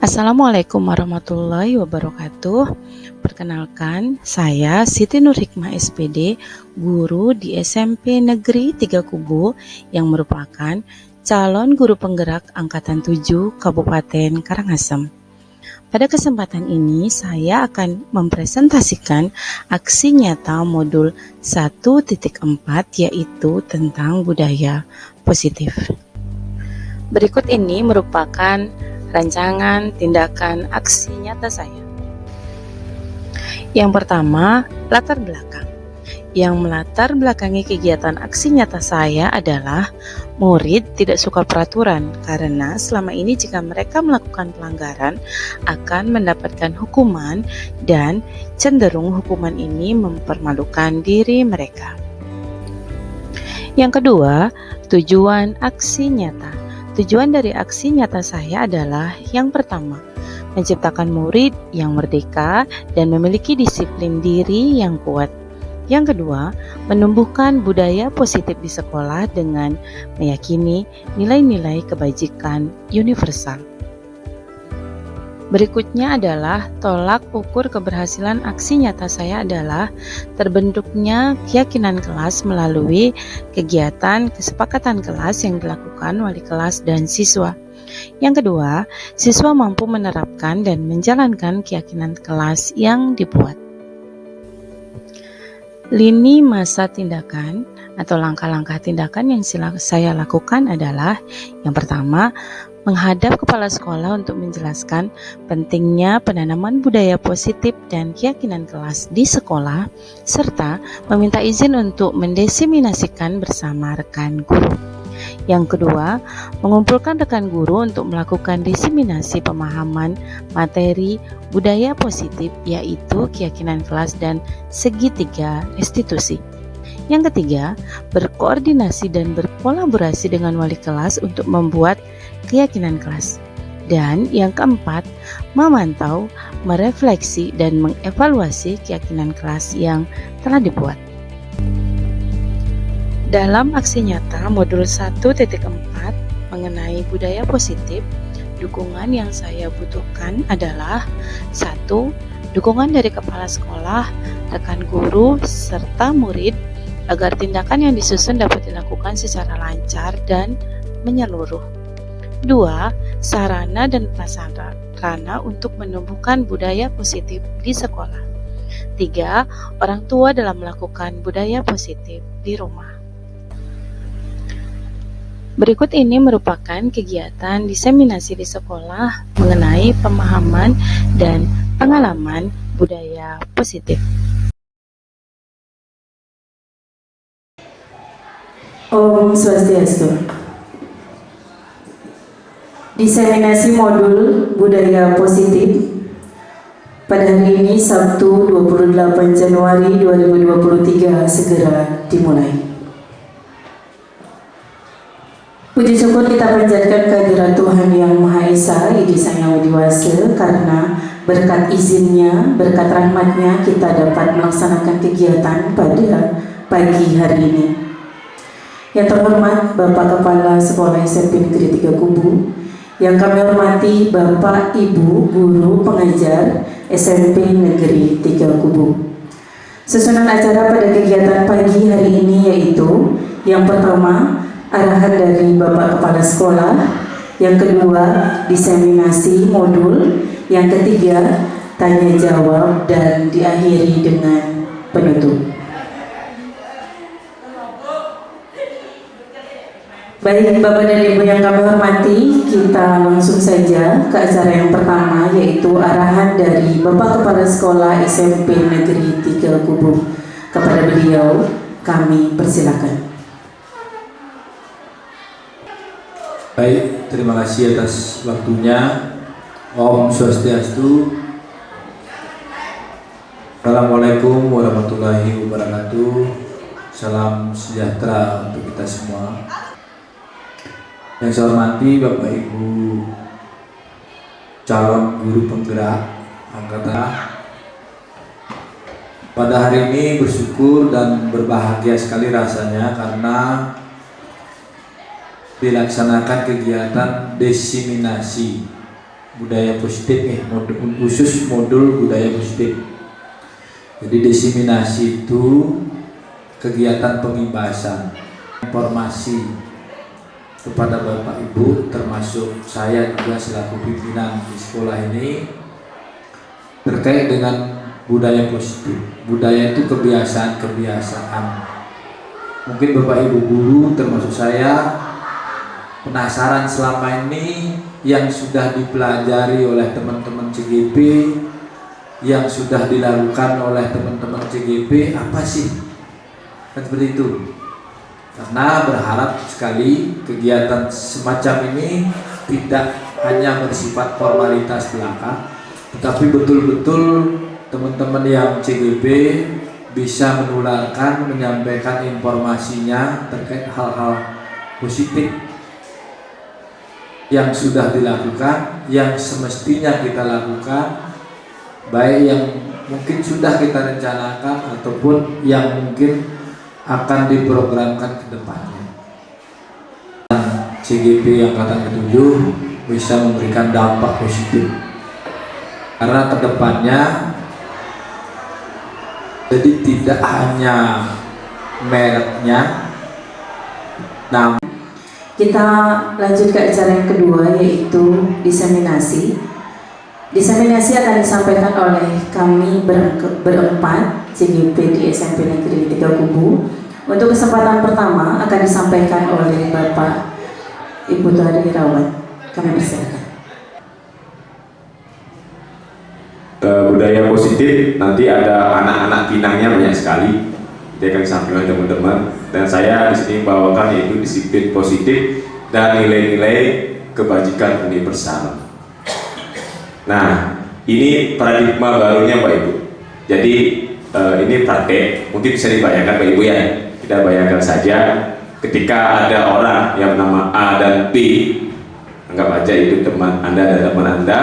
Assalamualaikum warahmatullahi wabarakatuh. Perkenalkan, saya Siti Nur Hikmah SPD, guru di SMP Negeri 3 Kubu yang merupakan calon guru penggerak Angkatan 7 Kabupaten Karangasem. Pada kesempatan ini, saya akan mempresentasikan aksi nyata modul 1.4 yaitu tentang budaya positif. Berikut ini merupakan rancangan tindakan aksi nyata saya. Yang pertama, latar belakang. Yang melatar belakangi kegiatan aksi nyata saya adalah murid tidak suka peraturan karena selama ini jika mereka melakukan pelanggaran akan mendapatkan hukuman dan cenderung hukuman ini mempermalukan diri mereka. Yang kedua, tujuan aksi nyata. Tujuan dari aksi nyata saya adalah yang pertama, menciptakan murid yang merdeka dan memiliki disiplin diri yang kuat. Yang kedua, menumbuhkan budaya positif di sekolah dengan meyakini nilai-nilai kebajikan universal. Berikutnya adalah tolak ukur keberhasilan aksi nyata saya adalah terbentuknya keyakinan kelas melalui kegiatan kesepakatan kelas yang dilakukan wali kelas dan siswa. Yang kedua, siswa mampu menerapkan dan menjalankan keyakinan kelas yang dibuat. Lini masa tindakan atau langkah-langkah tindakan yang saya lakukan adalah yang pertama, menghadap kepala sekolah untuk menjelaskan pentingnya penanaman budaya positif dan keyakinan kelas di sekolah, serta meminta izin untuk mendiseminasikan bersama rekan guru. Yang kedua, mengumpulkan rekan guru untuk melakukan diseminasi pemahaman materi budaya positif, yaitu keyakinan kelas dan segitiga restitusi. Yang ketiga, berkoordinasi dan berkolaborasi dengan wali kelas untuk membuat keyakinan kelas. Dan yang keempat, memantau, merefleksi, dan mengevaluasi keyakinan kelas yang telah dibuat. Dalam aksi nyata modul 1.4 mengenai budaya positif, dukungan yang saya butuhkan adalah 1. Dukungan dari kepala sekolah, rekan guru, serta murid agar tindakan yang disusun dapat dilakukan secara lancar dan menyeluruh. 2. Sarana dan prasarana untuk menumbuhkan budaya positif di sekolah. 3. Orang tua dalam melakukan budaya positif di rumah. Berikut ini merupakan kegiatan diseminasi di sekolah mengenai pemahaman dan pengalaman budaya positif. Om Swastiastu. Diseminasi modul budaya positif pada hari ini Sabtu 28 Januari 2023 segera dimulai. Puji syukur kita panjatkan kehadirat Tuhan Yang Maha Esa, Idi Sang Yang Widiwasa, karena berkat izinnya, berkat rahmatnya kita dapat melaksanakan kegiatan pada pagi hari ini. Yang terhormat Bapak Kepala Sekolah SMP Negeri 3 Kubu, yang kami hormati Bapak Ibu Guru Pengajar SMP Negeri 3 Kubu. Susunan acara pada kegiatan pagi hari ini yaitu yang pertama, arahan dari Bapak Kepala Sekolah, yang kedua, diseminasi modul, yang ketiga, tanya jawab, dan diakhiri dengan penutup. Baik Bapak dan Ibu yang kami hormati, kita langsung saja ke acara yang pertama, yaitu arahan dari Bapak Kepala Sekolah SMP Negeri 3 Kubu. Kepada beliau kami persilakan. Baik, terima kasih atas waktunya. Om Swastiastu. Assalamualaikum warahmatullahi wabarakatuh. Salam sejahtera untuk kita semua. Yang saya hormati Bapak Ibu calon guru penggerak angkatan. Pada hari ini bersyukur dan berbahagia sekali rasanya karena dilaksanakan kegiatan diseminasi budaya positif nih, khusus modul budaya positif. Jadi diseminasi itu kegiatan pengibasan informasi kepada Bapak Ibu, termasuk saya juga selaku pimpinan di sekolah ini, terkait dengan budaya positif. Budaya itu kebiasaan-kebiasaan. Mungkin Bapak Ibu guru termasuk saya penasaran selama ini yang sudah dipelajari oleh teman-teman CGP, yang sudah dilakukan oleh teman-teman CGP apa sih? Kan seperti itu. Karena berharap sekali kegiatan semacam ini tidak hanya bersifat formalitas belaka, tetapi betul-betul teman-teman yang CGP bisa menularkan, menyampaikan informasinya terkait hal-hal positif yang sudah dilakukan, yang semestinya kita lakukan, baik yang mungkin sudah kita rencanakan ataupun yang mungkin akan diprogramkan ke depannya. CGP Angkatan ke-7 bisa memberikan dampak positif karena ke depannya jadi tidak hanya mereknya, namun Kita lanjut ke acara yang kedua, yaitu diseminasi. Diseminasi akan disampaikan oleh kami berempat CGP di SMP Negeri 3 Kubu. Untuk kesempatan pertama akan disampaikan oleh Bapak Ibu Tuari Rawat. Kami persilakan. Budaya positif nanti ada anak-anak pinangnya banyak sekali. Dia akan disampaikan teman-teman, dan saya di sini bawakan yaitu disiplin positif dan nilai-nilai kebajikan universal. Nah, ini paradigma barunya Pak Ibu. Jadi ini praktek, mungkin bisa dibayangkan Pak Ibu ya. Kita bayangkan saja ketika ada orang yang bernama A dan B, anggap aja itu teman Anda dan teman Anda,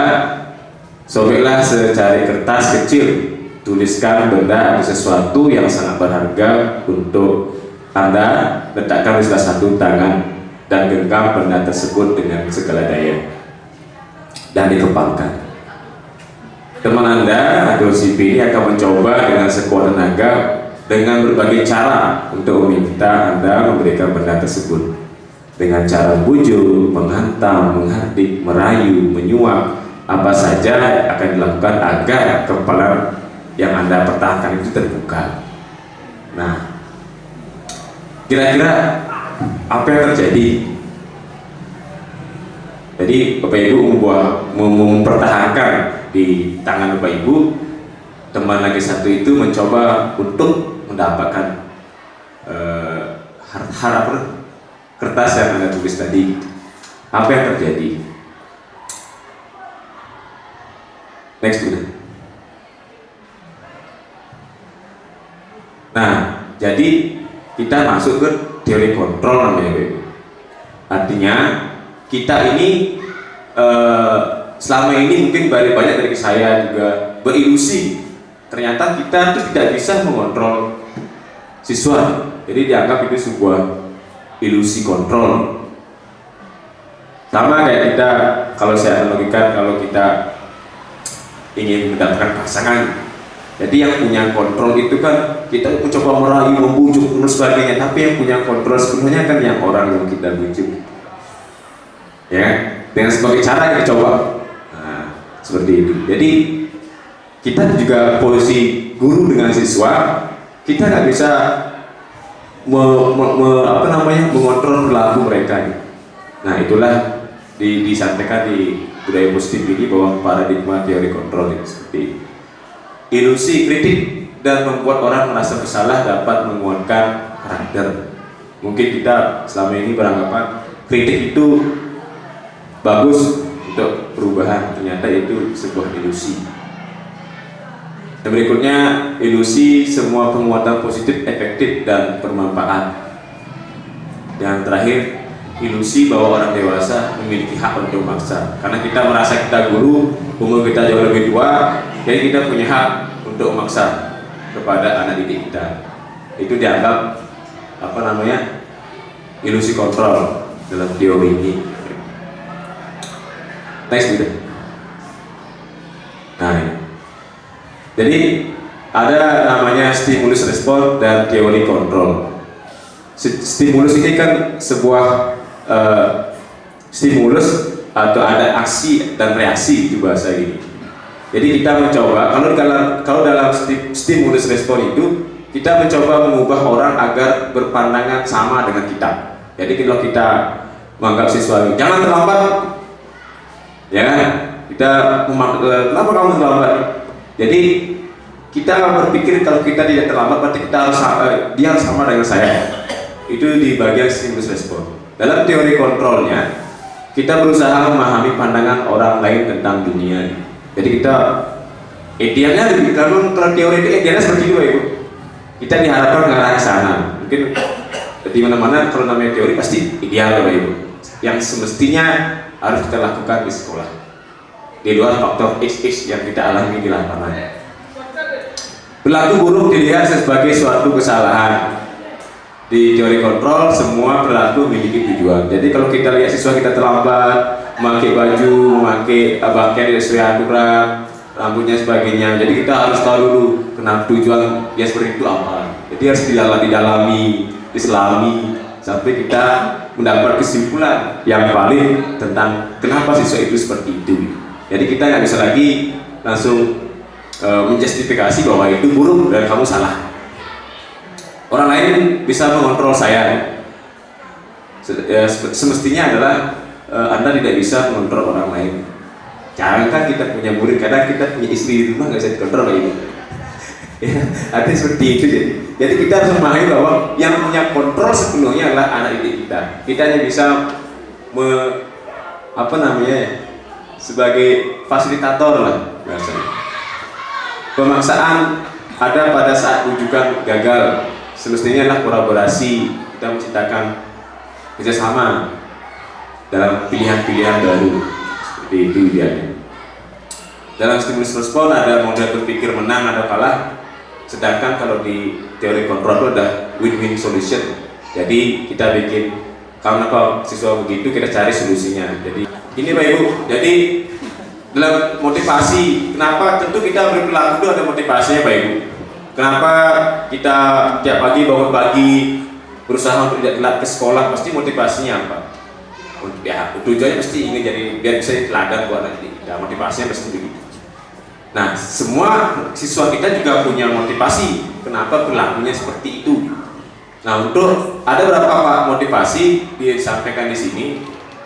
sobeklah secari kertas kecil, tuliskan benda atau sesuatu yang sangat berharga untuk Anda, letakkan di salah satu tangan dan genggam benda tersebut dengan segala daya dan dikembangkan. Teman Anda atau si B ini akan mencoba dengan sekuat tenaga dengan berbagai cara untuk meminta Anda memberikan benda tersebut, dengan cara bujuk, menghantam, menghardik, merayu, menyuap, apa saja akan dilakukan agar kepala yang Anda pertahankan itu terbuka. Nah, kira-kira apa yang terjadi? Jadi Bapak Ibu mempertahankan di tangan Bapak Ibu, teman lagi satu itu mencoba untuk mendapatkan kertas yang Anda tulis tadi. Apa yang terjadi? Next, please. Nah, jadi kita masuk ke teori kontrol namanya, Ibu. Artinya kita ini selama ini mungkin banyak dari saya juga berilusi. Ternyata kita itu tidak bisa mengontrol siswa. Jadi dianggap itu sebuah ilusi kontrol. Sama kayak kita, kalau saya analogikan, kalau kita ingin mendapatkan pasangan. Jadi yang punya kontrol itu kan kita mencoba merayu, membujuk dan sebagainya, tapi yang punya kontrol sebenarnya kan yang orang yang kita bujuk, ya, dengan sebagai cara yang dicoba. Nah, seperti itu. Jadi kita juga posisi guru dengan siswa, kita nggak bisa mengontrol perilaku mereka. Nah, itulah disampaikan di budaya positif ini bahwa paradigma teori kontrol itu seperti itu. Ilusi kritik dan membuat orang merasa bersalah dapat menguatkan karakter. Mungkin kita selama ini beranggapan kritik itu bagus untuk perubahan, ternyata itu sebuah ilusi. Dan berikutnya, ilusi semua penguatan positif efektif dan bermanfaat. Yang terakhir, ilusi bahwa orang dewasa memiliki hak untuk memaksa. Karena kita merasa kita guru, umur kita jauh lebih tua, jadi kita punya hak untuk memaksa kepada anak didik kita. Itu dianggap ilusi kontrol dalam teori ini. Next, gitu. Nah, ini. Jadi ada namanya stimulus respon dan teori kontrol. Stimulus ini kan sebuah stimulus atau ada aksi dan reaksi itu bahasa ini. Jadi kita mencoba kalau dalam stimulus respon itu kita mencoba mengubah orang agar berpandangan sama dengan kita. Jadi kalau kita menganggap siswa jangan terlambat, ya kan? Kita kenapa kamu terlambat? Jadi kita berpikir kalau kita tidak terlambat berarti kita harus dia harus sama dengan saya. Itu di bagian stimulus respon. Dalam teori kontrolnya kita berusaha memahami pandangan orang lain tentang dunia. Jadi kita idealnya kalau teori itu idealnya seperti itu, Ibu. Kita diharapkan ke arah sana. Mungkin di mana-mana kalau namanya teori pasti ideal, Ibu. Yang semestinya harus kita lakukan di sekolah. Di luar faktor X yang kita alami di lapangan. Perilaku buruk dilihat sebagai suatu kesalahan. Di teori kontrol semua perilaku memiliki tujuan. Jadi kalau kita lihat siswa kita terlambat, memakai baju, memakai pakaian tidak sesuai aturan, rambutnya sebagainya. Jadi kita harus tahu dulu kenapa tujuan dia seperti itu apa. Jadi harus didalami, diselami sampai kita mendapat kesimpulan yang valid tentang kenapa siswa itu seperti itu. Jadi kita nggak bisa lagi langsung menjustifikasi bahwa itu buruk dan kamu salah. Orang lain bisa mengontrol saya. Semestinya adalah Anda tidak bisa mengontrol orang lain. Jarang kan kita punya murid, kadang kita punya istri di rumah nggak bisa dikontrol ini. Ya, artinya seperti itu. Jadi kita harus memahami bahwa yang punya kontrol sepenuhnya adalah anak didik kita. Kita hanya bisa sebagai fasilitator lah biasanya. Pemaksaan ada pada saat rujukan gagal. Semestinya adalah kolaborasi, kita menciptakan kerjasama dalam pilihan-pilihan baru. Seperti itu idealnya. Dalam stimulus respon ada model berpikir menang atau kalah. Sedangkan kalau di teori kontrol itu ada win-win solution. Jadi kita bikin kalau siswa begitu kita cari solusinya. Jadi ini Pak Ibu. Jadi dalam motivasi, kenapa tentu kita berperilaku itu ada motivasinya Pak Ibu. Kenapa kita tiap pagi bangun pagi berusaha untuk tidak telat ke sekolah, pasti motivasinya apa? Ya tujuannya pasti ingin jadi biar bisa teladan buat nanti. Ya, motivasinya pasti begitu. Nah, semua siswa kita juga punya motivasi. Kenapa perilakunya seperti itu? Nah, untuk ada berapa motivasi disampaikan di sini?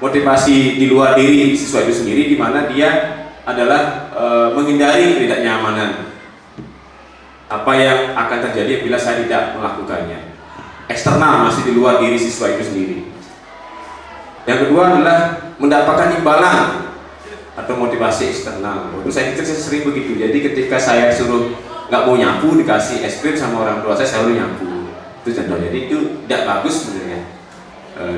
Motivasi di luar diri siswa itu sendiri, di mana dia adalah menghindari ketidaknyamanan. Apa yang akan terjadi bila saya tidak melakukannya. Eksternal masih di luar diri siswa itu sendiri. Yang kedua adalah mendapatkan imbalan atau motivasi eksternal. Waktu saya kecil saya sering begitu. Jadi ketika saya suruh nggak mau nyapu dikasih es krim sama orang tua saya selalu nyapu. Itu contoh. Jadi itu tidak bagus sebenarnya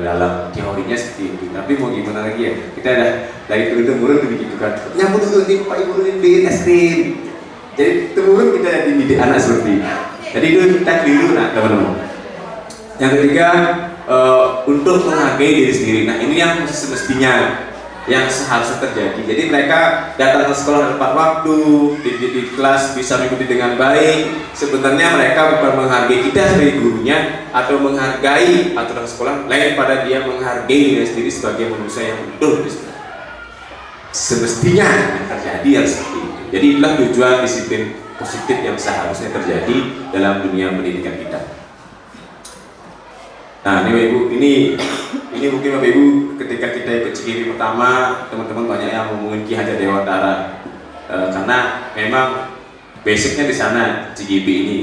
dalam teorinya seperti itu. Tapi mau gimana lagi ya? Kita ada dari turun-temurun begitu kan. Nyapu dulu nih Pak Ibu beliin es krim. Jadi turun kita dididik anak seperti ini. Jadi itu kita keliru nah teman-teman. Yang ketiga untuk menghargai diri sendiri. Nah ini yang semestinya yang seharusnya terjadi. Jadi mereka datang ke sekolah tepat waktu, di kelas bisa mengikuti dengan baik. Sebenarnya mereka bukan menghargai kita sebagai gurunya atau menghargai aturan sekolah, lain pada dia menghargai diri sendiri sebagai manusia yang utuh. Semestinya yang terjadi harus seperti itu. Jadi inilah tujuan disiplin positif yang seharusnya terjadi dalam dunia pendidikan kita. Nah ini Bapak Ibu, ini mungkin Bapak Ibu ketika kita ikut CGP pertama, teman-teman banyak yang ngomongin Ki Hajar Dewantara karena memang basicnya di sana CGP ini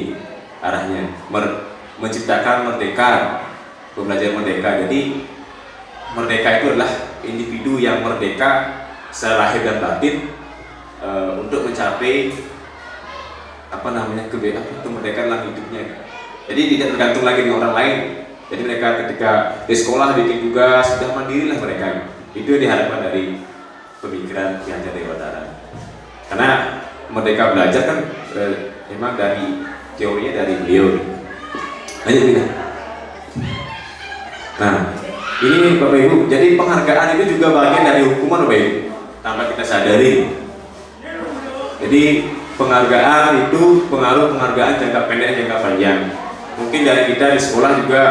arahnya menciptakan merdeka, pembelajaran merdeka. Jadi merdeka itu adalah individu yang merdeka secara lahir dan batin untuk mencapai kemerdekaan dalam hidupnya. Jadi tidak tergantung lagi dengan orang lain. Jadi mereka ketika di sekolah bikin juga sudah mandiri lah mereka. Itu yang diharapkan dari pemikiran Ki Hajar Dewantara. Karena merdeka belajar kan memang dari teorinya dari beliau. Lanjut kita. Nah ini Bapak Ibu. Jadi penghargaan itu juga bagian dari hukuman Bapak Ibu. Tanpa kita sadari. Jadi penghargaan itu pengaruh penghargaan jangka pendek, jangka panjang. Mungkin dari kita di sekolah juga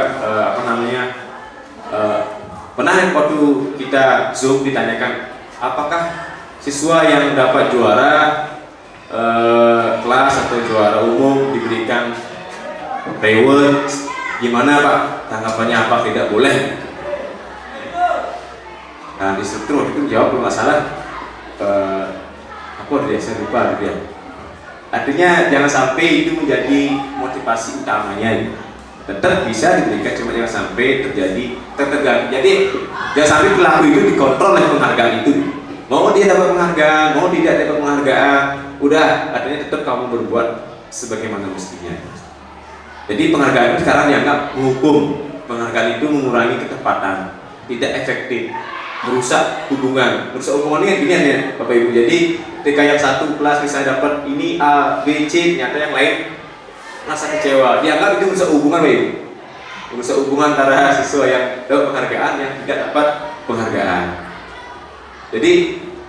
pernah waktu kita Zoom ditanyakan apakah siswa yang dapat juara kelas atau juara umum diberikan reward, gimana Pak? Tanggapannya apa? Tidak boleh. Nah, instruktur itu jawab nggak salah. Apa dia? Saya lupa dia. Artinya jangan sampai itu menjadi motivasi utamanya. Tetap bisa diberikan, cuma jangan sampai terjadi tertegang. Jadi jangan sampai pelaku itu dikontrol oleh penghargaan itu. Mau dia dapat penghargaan, mau tidak dapat penghargaan, udah artinya tetap kamu berbuat sebagaimana mestinya. Jadi penghargaan itu sekarang dianggap menghukum. Penghargaan itu mengurangi ketepatan, tidak efektif, merusak hubungan. Merusak hubungan ini gini ya Bapak Ibu. Jadi ketika yang satu kelas misalnya dapat ini A, B, C, ternyata yang lain merasa kecewa, dianggap itu merusak hubungan Bapak Ibu. Merusak hubungan antara siswa yang dapat penghargaan yang tidak dapat penghargaan. Jadi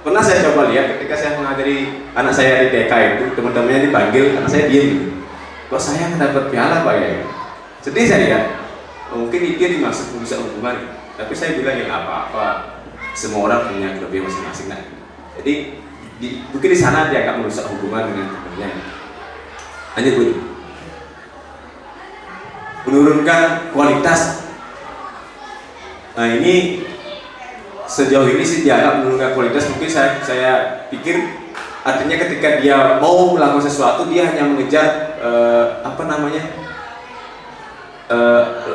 pernah saya coba lihat ketika saya mengajari anak saya di TK itu, teman-temannya dipanggil, anak saya diam gitu. Kok saya mendapat piala Pak ya? Sedih saya. Mungkin itu dimaksud merusak hubungan. Tapi saya bilang ya apa-apa. Semua orang punya kelebihan masing-masing. Nah, jadi mungkin di sana dia akan merusak hubungan dengan temannya. Lanjut Bu. Menurunkan kualitas. Nah ini sejauh ini sih dianggap menurunkan kualitas. Mungkin saya pikir artinya ketika dia mau melakukan sesuatu dia hanya mengejar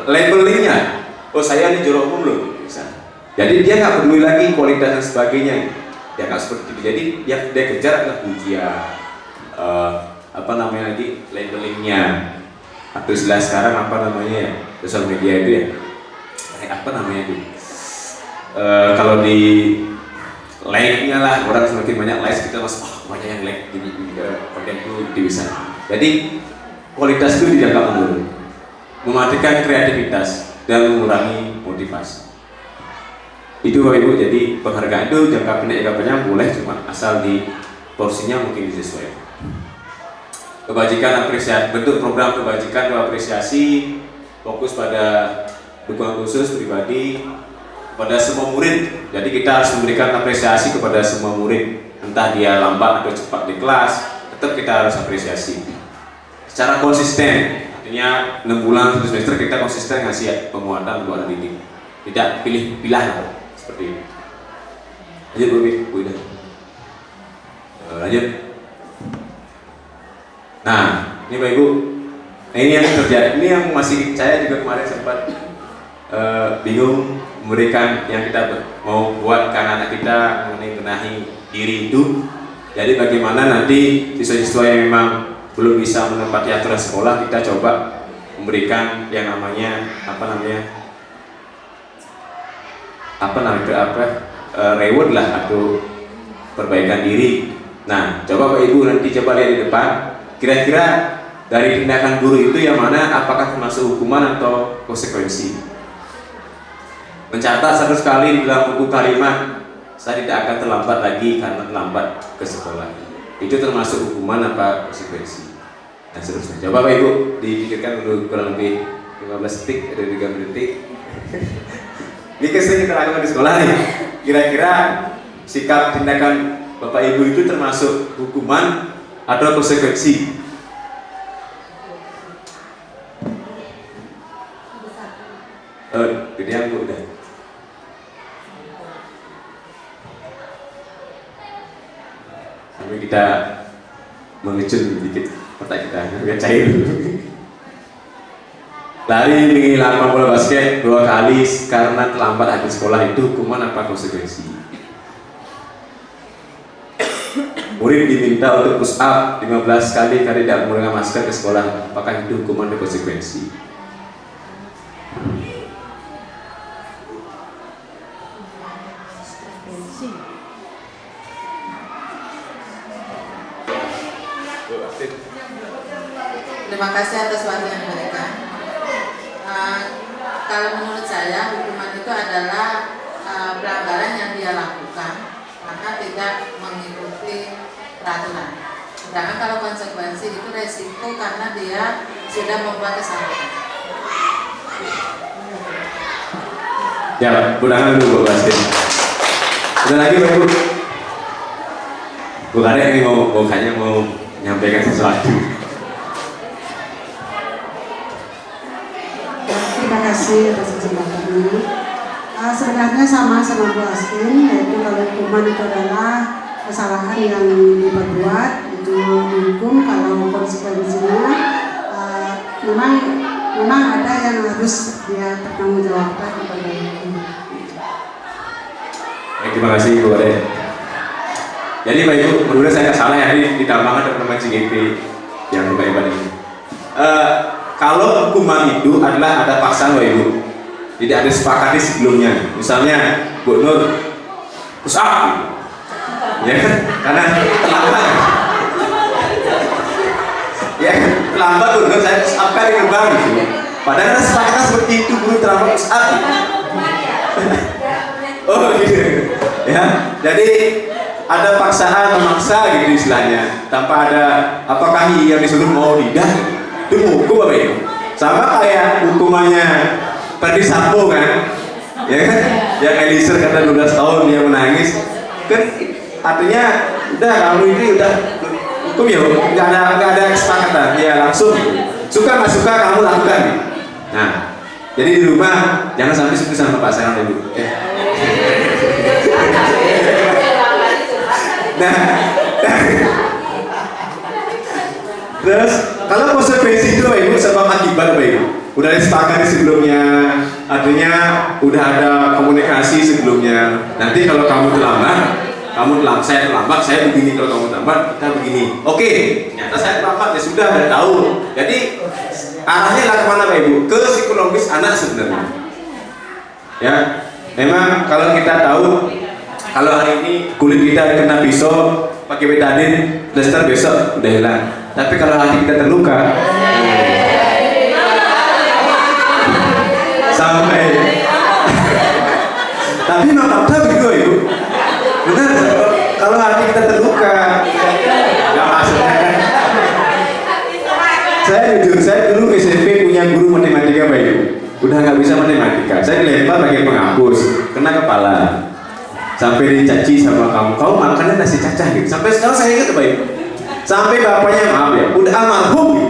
labelingnya. Oh saya ini juara umum loh. Jadi dia nggak peduli lagi kualitas dan sebagainya. Dia nggak seperti itu. Jadi dia kejar adalah pujian, lagi labelingnya. Atau istilah sekarang sosial media itu ya. Kalau di like-nya lah, orang semakin banyak like kita masuk banyak yang like di konten itu bisa. Jadi kualitas itu dianggap menurun, mematikan kreativitas dan mengurangi motivasi. Itu Bapak Ibu. Jadi penghargaan itu jangka pendek jangka panjang boleh, cuma asal di porsinya mungkin disesuaikan. Kebajikan apresiasi, bentuk program kebajikan atau apresiasi fokus pada dukungan khusus pribadi kepada semua murid. Jadi kita harus memberikan apresiasi kepada semua murid, entah dia lambat atau cepat di kelas, tetap kita harus apresiasi secara konsisten. Artinya 6 bulan 1 semester kita konsisten ngasih penguatan buat anak didik, tidak pilih-pilih seperti ini. Lanjut Bu Ida. Lanjut. Nah ini Bapak Ibu, ini yang terjadi, ini yang masih saya juga kemarin sempat bingung memberikan yang kita mau buat ke anak kita mengenai benahi diri itu. Jadi bagaimana nanti siswa-siswa yang memang belum bisa menempati aturan sekolah, kita coba memberikan yang namanya reward lah atau perbaikan diri. Nah coba Bapak Ibu nanti coba lihat di depan, kira-kira dari tindakan guru itu yang mana, apakah termasuk hukuman atau konsekuensi. Mencatat 100 kali di dalam buku kalimat, saya tidak akan terlambat lagi karena terlambat ke sekolah. Itu termasuk hukuman apa konsekuensi? Dan seterusnya. Coba Bapak Ibu dipikirkan dulu kurang lebih 15 detik atau 3 detik. Ini kesini kita lakukan di sekolah nih. Kira-kira sikap tindakan Bapak Ibu itu termasuk hukuman atau konsekuensi? Gedean Bu udah. Sampai kita mengecun sedikit otak kita biar cair. Lari di lapangan bola basket 2 kali karena terlambat akhir sekolah, itu hukuman apa konsekuensi? Murid diminta untuk push up 15 kali karena tidak menggunakan masker ke sekolah, apakah itu hukuman atau konsekuensi? Terima kasih atas waktu yang diberikan. Kalau menurut saya hukuman itu adalah pelanggaran yang dia lakukan karena tidak mengikuti peraturan. Sedangkan kalau konsekuensi itu resiko karena dia sudah membuat kesalahan. Ya, ulangan dulu Bu Bastin. Ada lagi Pak Ibu? Bu Kadek ini kayaknya mau menyampaikan sesuatu. Terima kasih atas kesempatannya. Sebenarnya sama Bu Astin, yaitu kalau hukuman itu adalah kesalahan yang diperbuat itu dihukum, kalau konsekuensinya memang ada yang harus dia bertanggungjawabkan kepada hukum. Terima kasih Bu Kadek. Jadi Pak Ibu, menurut saya salah ya, ini ditambahkan teman-teman CGP yang hebat ini. Kalau hukuman itu adalah ada paksaan Pak Ibu, tidak ada sepakati sebelumnya. Misalnya Bu Nur push up, ya kan? Karena terlambat. Ya, terlambat Bu Nur, saya push up kan di gerbang gitu. Padahal ada sepakatan seperti itu, Bu terlambat push up. Oh gitu. Ya, jadi ada paksaan memaksa gitu istilahnya, tanpa ada apakah yang disuruh mau tidak, itu hukum apa itu? Sama kayak hukumannya Ferdi Sambo kan, ya kan? Yang Eliezer kata 12 tahun dia menangis, kan artinya udah kamu ini udah hukum ya, nggak ada kesepakatan, ya langsung suka nggak suka kamu lakukan. Nah, jadi di rumah jangan sampai seperti sama pasangan dulu. Nah, terus kalau konsekuensi itu Pak Ibu sebab akibat Pak Ibu udah disepakati sebelumnya, artinya udah ada komunikasi sebelumnya. Nanti kalau kamu terlambat, saya terlambat, saya begini, kalau kamu terlambat, kita begini. Oke, ternyata saya terlambat, ya sudah tahu. Jadi arahnya lah kemana Pak Ibu? Ke psikologis anak sebenarnya. Ya, memang kalau kita tahu, kalau hari ini kulit kita kena pisau pakai betadine, plaster besok udah hilang. Tapi kalau hati kita terluka, sampai. Tapi memang fakta begitu Ibu. Benar, kalau hati kita terluka, nggak maksudnya kan. Saya jujur, saya dulu SMP punya guru matematika Pak Ibu. Udah nggak bisa matematika, saya dilempar pakai penghapus, kena kepala. Sampai dicaci sama kamu makannya nasi cacah gitu. Sampai sekarang saya ingat Pak Ibu. Sampai bapaknya maaf ya, udah almarhum gitu.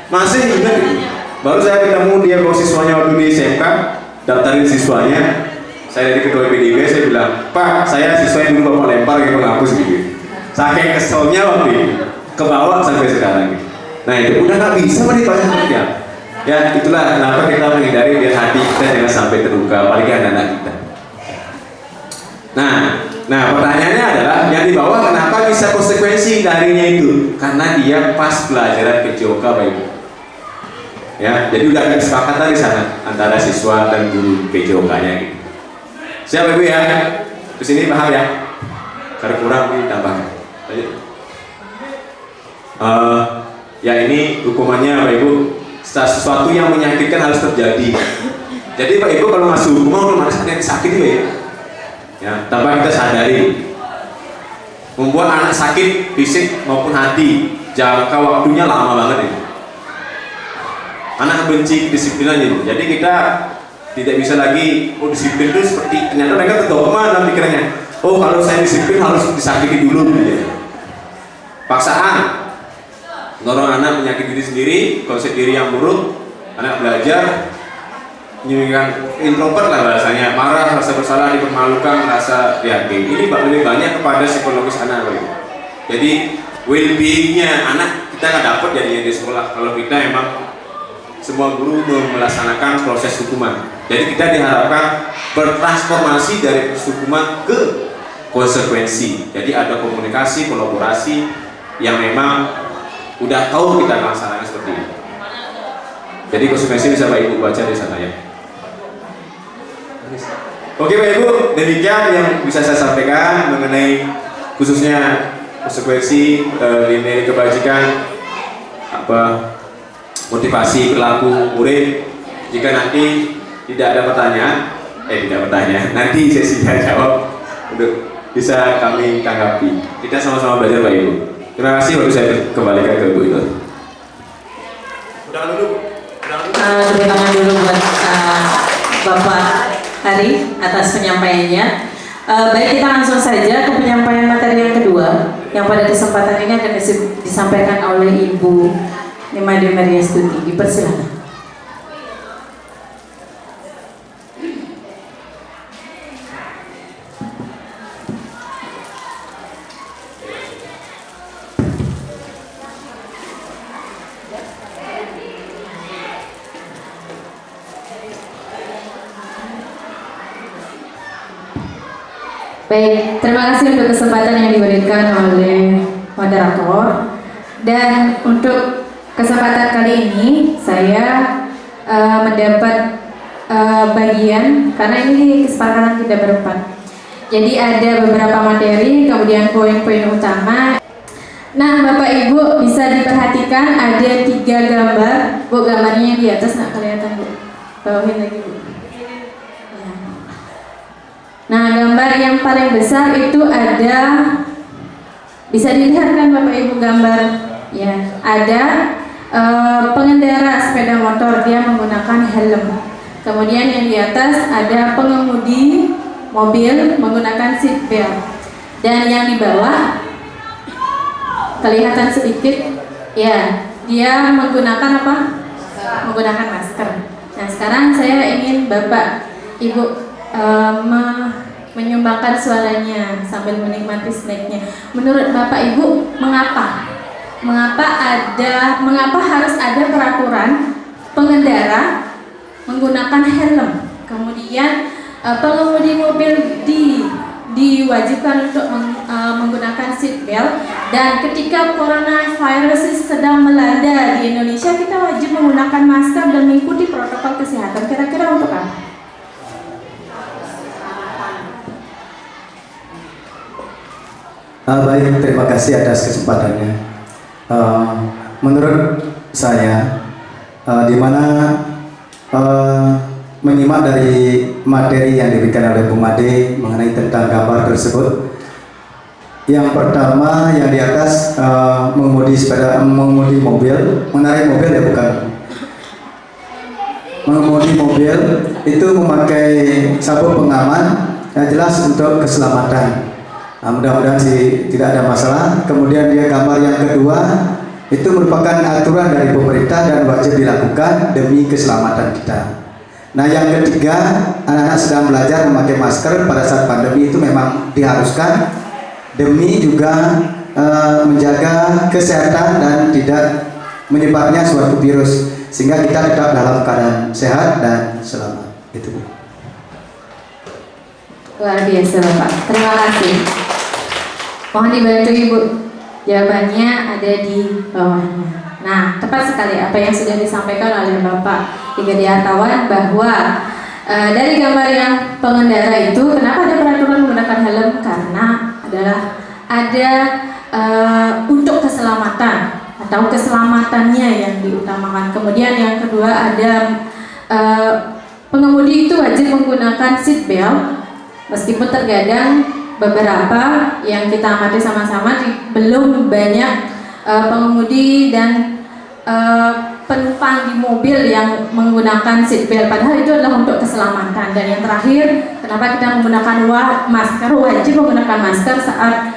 Masih ingat gitu. Baru saya ketemu dia bawa siswanya waktu di SMK, daftarin siswanya. Saya dari ketua PDB, saya bilang, Pak, saya siswa yang dulu bapak lempar pakai penghapus gitu. Saking keselnya waktu itu, kebawa sampai sekarang gitu. Nah itu udah nggak bisa ditanya seperti apa. Ya itulah kenapa kita menghindari biar hati kita jangan sampai terluka, apalagi anak-anak kita. Nah pertanyaannya adalah yang di bawah kenapa bisa konsekuensi darinya itu? Karena dia pas pelajaran PJOK Pak Ibu. Ya, jadi udah ada kesepakatan di sana antara siswa dan guru PJOK-nya gitu. Siap Ibu ya? Di sini paham ya? Kalau kurang ditambahkan. Ya ini hukumannya Pak Ibu. Sesuatu yang menyakitkan harus terjadi. Jadi Pak Ibu kalau masuk hukuman otomatis ada yang sakit Pak Ibu. Ya, tanpa kita sadari, membuat anak sakit fisik maupun hati, jangka waktunya lama banget ini. Anak benci kedisiplinan ini. Jadi kita tidak bisa lagi, disiplin itu seperti ternyata mereka kedogma dalam pikirannya. Oh kalau saya disiplin harus disakiti dulu gitu. Paksaan, dorong anak menyakiti diri sendiri, konsep diri yang buruk, anak belajar. Menyebabkan introvert lah bahasanya, marah, rasa bersalah, dipermalukan, rasa yakin. Ini lebih banyak kepada psikologis anak Pak Ibu. Jadi well-beingnya anak kita nggak dapat jadinya di sekolah kalau kita emang semua guru melaksanakan proses hukuman. Jadi kita diharapkan bertransformasi dari hukuman ke konsekuensi. Jadi ada komunikasi, kolaborasi yang memang udah tahu kita melaksanakan seperti ini. Jadi konsekuensi bisa Pak Ibu baca di sana ya. Oke Pak Ibu, demikian yang bisa saya sampaikan mengenai khususnya konsekuensi nilai kebajikan, motivasi perilaku murid. Jika nanti tidak ada pertanyaan, nanti sesi jawab untuk bisa kami tanggapi. Kita sama-sama belajar Pak Ibu. Terima kasih, baru saya kembalikan ke Ibu itu. Beri tangan dulu buat Bapak Hari atas penyampaiannya. Baik, kita langsung saja ke penyampaian materi yang kedua, yang pada kesempatan ini akan disampaikan oleh Ibu Nimade Mariastuti. Dipersilakan. Baik, terima kasih untuk kesempatan yang diberikan oleh moderator. Dan untuk kesempatan kali ini saya mendapat bagian, karena ini kesepakatan kita berempat. Jadi ada beberapa materi, kemudian poin-poin utama. Nah, Bapak Ibu bisa diperhatikan ada 3 gambar. Bu, gambarnya yang di atas nggak kelihatan, Bu. Bawahin lagi, Bu. Nah, gambar yang paling besar itu ada, bisa dilihat kan Bapak Ibu gambar, ya, ada pengendara sepeda motor, dia menggunakan helm. Kemudian yang di atas ada pengemudi mobil menggunakan seat belt. Dan yang di bawah kelihatan sedikit, ya, dia menggunakan apa? Menggunakan masker. Nah, sekarang saya ingin Bapak Ibu menyumbangkan suaranya sambil menikmati snacknya. Menurut Bapak Ibu, mengapa harus ada peraturan pengendara menggunakan helm, kemudian pengemudi mobil diwajibkan untuk menggunakan seat belt, dan ketika coronavirus sedang melanda di Indonesia kita wajib menggunakan masker dan mengikuti protokol kesehatan. Kira-kira untuk apa? Baik, terima kasih atas kesempatannya. Menurut saya, di mana menyimak dari materi yang diberikan oleh Bu Made mengenai tentang gambar tersebut, yang pertama yang di atas mengemudi mobil, menarik mobil, ya bukan, mengemudi mobil itu memakai sabuk pengaman yang jelas untuk keselamatan. Nah, mudah-mudahan sih tidak ada masalah. Kemudian dia gambar yang kedua itu merupakan aturan dari pemerintah dan wajib dilakukan demi keselamatan kita. Nah, yang ketiga, anak-anak sedang belajar memakai masker pada saat pandemi itu memang diharuskan demi juga menjaga kesehatan dan tidak menyebarnya suatu virus, sehingga kita tetap dalam keadaan sehat dan selamat. Itu. Luar biasa Bapak, terima kasih. Mohon dibantu Ibu, jawabannya ada di bawahnya. Nah, tepat sekali apa yang sudah disampaikan oleh Bapak Iga Diartawan, bahwa dari gambar yang pengendara itu, kenapa ada peraturan menggunakan helm? Karena adalah ada untuk keselamatan atau keselamatannya yang diutamakan. Kemudian yang kedua ada pengemudi itu wajib menggunakan seat belt, meskipun terkadang beberapa yang kita amati sama-sama belum banyak pengemudi dan penumpang di mobil yang menggunakan seat belt, padahal itu adalah untuk keselamatan. Dan yang terakhir, kenapa kita menggunakan masker, wajib menggunakan masker saat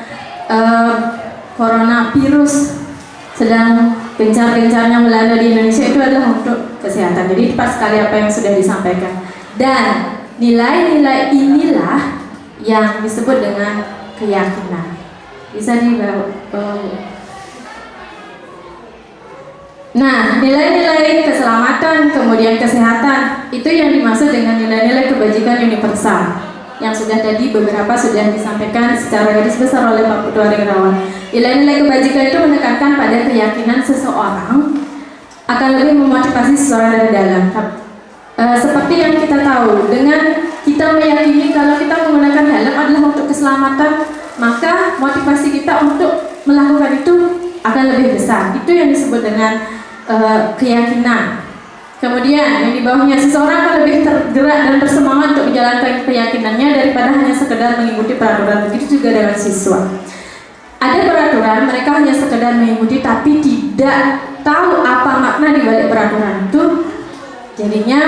coronavirus sedang gencar-gencarnya melanda di Indonesia, itu adalah untuk kesehatan. Jadi tepat sekali apa yang sudah disampaikan. Dan nilai-nilai inilah yang disebut dengan keyakinan. Bisa dibawa. Nah, nilai-nilai keselamatan, kemudian kesehatan, itu yang dimaksud dengan nilai-nilai kebajikan universal, yang sudah tadi beberapa sudah disampaikan secara garis besar oleh Pak Putu Aringrawan. Nilai-nilai kebajikan itu menekankan pada keyakinan seseorang akan lebih memotivasi seseorang dari dalam. Seperti yang kita tahu, dengan kita meyakini kalau kita menggunakan helm adalah untuk keselamatan, maka motivasi kita untuk melakukan itu akan lebih besar. Itu yang disebut dengan keyakinan. Kemudian yang di bawahnya, seseorang akan lebih tergerak dan bersemangat untuk menjalankan keyakinannya daripada hanya sekedar mengikuti peraturan. Begitu juga dengan siswa. ada peraturan, mereka hanya sekedar mengikuti tapi tidak tahu apa makna di balik peraturan itu. Jadinya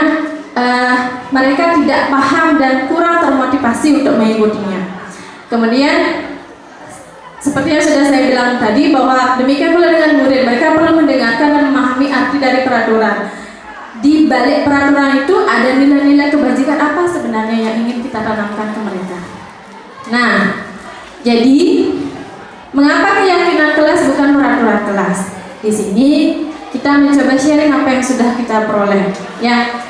mereka tidak paham dan kurang termotivasi untuk mengikutinya. Kemudian seperti yang sudah saya bilang tadi, bahwa demikian pula dengan murid, mereka perlu mendengarkan dan memahami arti dari peraturan. Di balik peraturan itu ada nilai-nilai kebajikan apa sebenarnya yang ingin kita tanamkan ke mereka. Nah, jadi mengapa keyakinan kelas bukan peraturan kelas? Di sini kita mencoba sharing apa yang sudah kita peroleh, ya,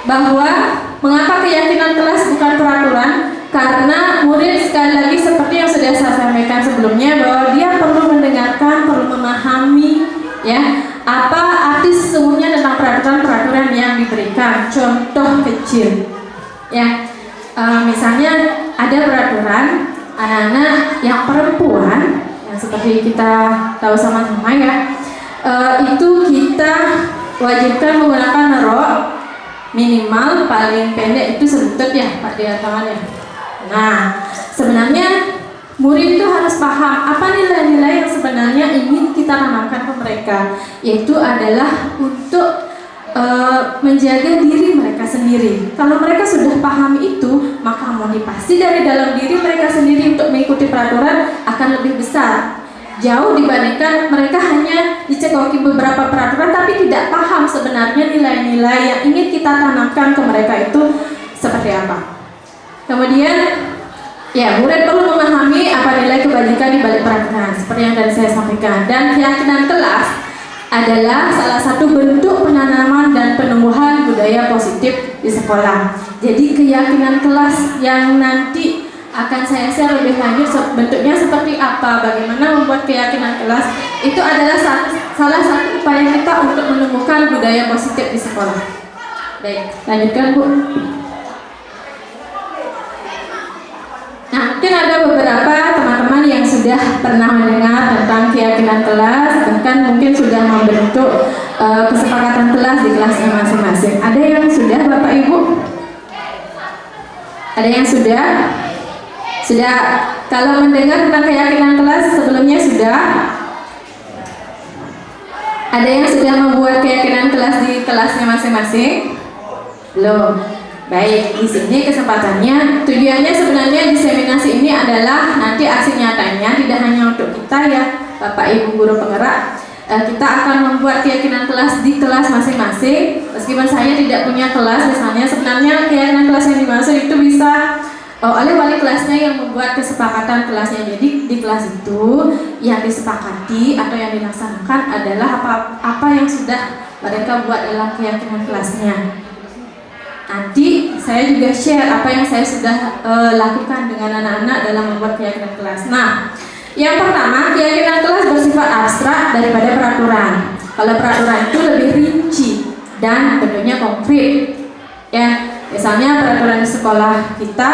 bahwa mengapa keyakinan kelas bukan peraturan? Karena murid sekali lagi seperti yang sudah saya sampaikan sebelumnya, bahwa dia perlu mendengarkan, perlu memahami, ya, apa arti sesungguhnya tentang peraturan-peraturan yang diberikan. Contoh kecil, ya, misalnya ada peraturan anak-anak yang perempuan, yang seperti kita tahu sama-sama, ya, itu kita wajibkan menggunakan rok minimal paling pendek itu selutut, ya Pak, di tangannya. Nah, sebenarnya murid itu harus paham apa nilai-nilai yang sebenarnya ingin kita tanamkan ke mereka, yaitu adalah untuk menjaga diri mereka sendiri. Kalau mereka sudah paham itu, maka motivasi dari dalam diri mereka sendiri untuk mengikuti peraturan akan lebih besar, jauh dibandingkan mereka hanya dicekoki beberapa peraturan tapi tidak paham sebenarnya nilai-nilai yang ingin kita tanamkan ke mereka itu seperti apa. Kemudian, ya, murid perlu memahami apa nilai kebajikan di balik peraturan seperti yang tadi saya sampaikan. Dan keyakinan kelas adalah salah satu bentuk penanaman dan penumbuhan budaya positif di sekolah. Jadi keyakinan kelas yang nanti akan saya share lebih lanjut bentuknya seperti apa, bagaimana membuat keyakinan kelas, itu adalah salah satu upaya kita untuk menumbuhkan budaya positif di sekolah. Baik, lanjutkan Bu. Nah, mungkin ada beberapa teman-teman yang sudah pernah mendengar tentang keyakinan kelas, bahkan mungkin sudah membentuk kesepakatan kelas di kelasnya masing-masing. Ada yang sudah, Bapak Ibu? Ada yang sudah? Sudah, kalau mendengar tentang keyakinan kelas sebelumnya sudah? Ada yang sudah membuat keyakinan kelas di kelasnya masing-masing? Belum. Baik, di sini kesempatannya, tujuannya sebenarnya diseminasi ini adalah nanti aksi nyatanya tidak hanya untuk kita, ya Bapak Ibu guru penggerak, kita akan membuat keyakinan kelas di kelas masing-masing. Meskipun saya tidak punya kelas, misalnya sebenarnya keyakinan kelas yang dimaksud itu bisa oleh wali kelasnya yang membuat kesepakatan kelasnya. Jadi di kelas itu yang disepakati atau yang dilaksanakan adalah apa yang sudah mereka buat dalam keyakinan kelasnya. Nanti saya juga share apa yang saya sudah lakukan dengan anak-anak dalam membuat keyakinan kelas. Nah, yang pertama, keyakinan kelas bersifat abstrak daripada peraturan. Kalau peraturan itu lebih rinci dan bentuknya konkret, ya. Misalnya peraturan di sekolah kita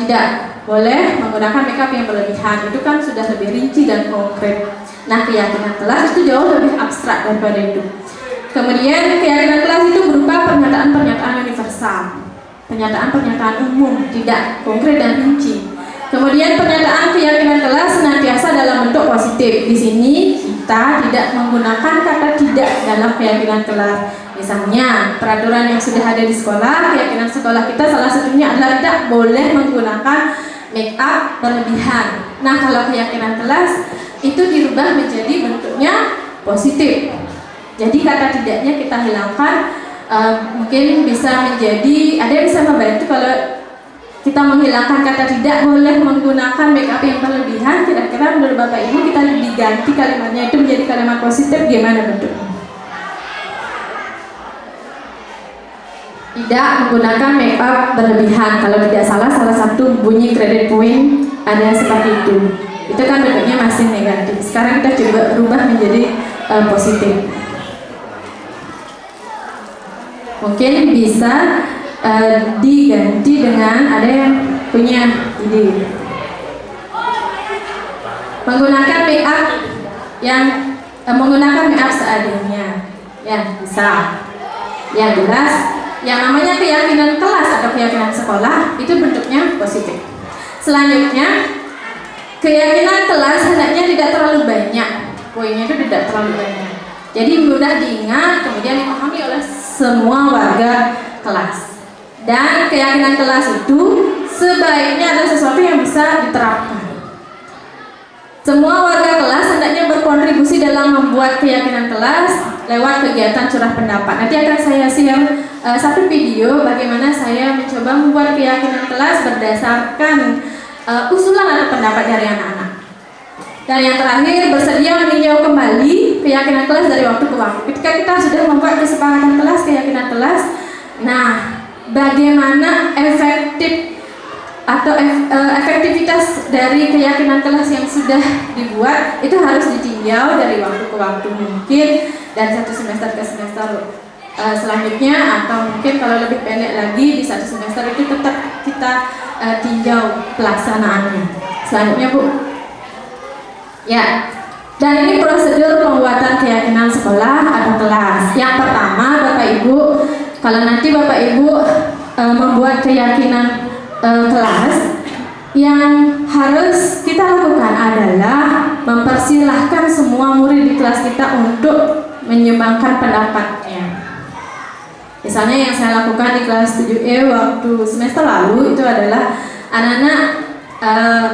tidak boleh menggunakan makeup yang berlebihan, itu kan sudah lebih rinci dan konkret. Nah, keyakinan kelas itu jauh lebih abstrak daripada itu. Kemudian keyakinan kelas itu berupa pernyataan-pernyataan universal, pernyataan-pernyataan umum, tidak konkret dan rinci. Kemudian pernyataan keyakinan kelas senantiasa dalam bentuk positif. Di sini kita tidak menggunakan kata tidak dalam keyakinan kelas. Misalnya peraturan yang sudah ada di sekolah, keyakinan sekolah kita salah satunya adalah tidak boleh menggunakan make up berlebihan. Nah, kalau keyakinan kelas itu dirubah menjadi bentuknya positif. Jadi kata tidaknya kita hilangkan, mungkin bisa menjadi, ada yang bisa membantu kalau kita menghilangkan kata tidak boleh menggunakan make up yang berlebihan. Kira-kira menurut Bapak Ibu kita diganti kalimatnya itu menjadi kalimat positif, gimana bentuknya? Tidak menggunakan make up berlebihan. Kalau tidak salah satu bunyi credit point ada seperti itu. Itu kan bentuknya masih negatif. Sekarang kita coba rubah menjadi positif. Mungkin bisa diganti dengan, ada yang punya ide, menggunakan make up yang menggunakan make up seadanya, ya bisa. Yang jelas, yang namanya keyakinan kelas atau keyakinan sekolah itu bentuknya positif. Selanjutnya, keyakinan kelas hendaknya tidak terlalu banyak, poinnya itu tidak terlalu banyak. Jadi mudah diingat, kemudian dipahami oleh semua warga kelas. Dan keyakinan kelas itu sebaiknya adalah sesuatu yang bisa diterapkan. Semua warga kelas hendaknya berkontribusi dalam membuat keyakinan kelas lewat kegiatan curah pendapat. Nanti akan saya share satu video bagaimana saya mencoba membuat keyakinan kelas berdasarkan usulan atau pendapat dari anak-anak. Dan yang terakhir, bersedia meninjau kembali keyakinan kelas dari waktu ke waktu. Ketika kita sudah membuat kesepakatan kelas, keyakinan kelas, nah bagaimana efektivitas dari keyakinan kelas yang sudah dibuat itu harus ditinjau dari waktu ke waktu, mungkin dari satu semester ke semester selanjutnya, atau mungkin kalau lebih pendek lagi di satu semester itu tetap kita tinjau pelaksanaannya. Selanjutnya Bu, ya, dan ini prosedur pembuatan keyakinan sekolah atau kelas. Yang pertama, Bapak Ibu, kalau nanti Bapak Ibu membuat keyakinan kelas, yang harus kita lakukan adalah mempersilahkan semua murid di kelas kita untuk menyumbangkan pendapatnya. Misalnya yang saya lakukan di kelas 7E waktu semester lalu itu adalah anak-anak,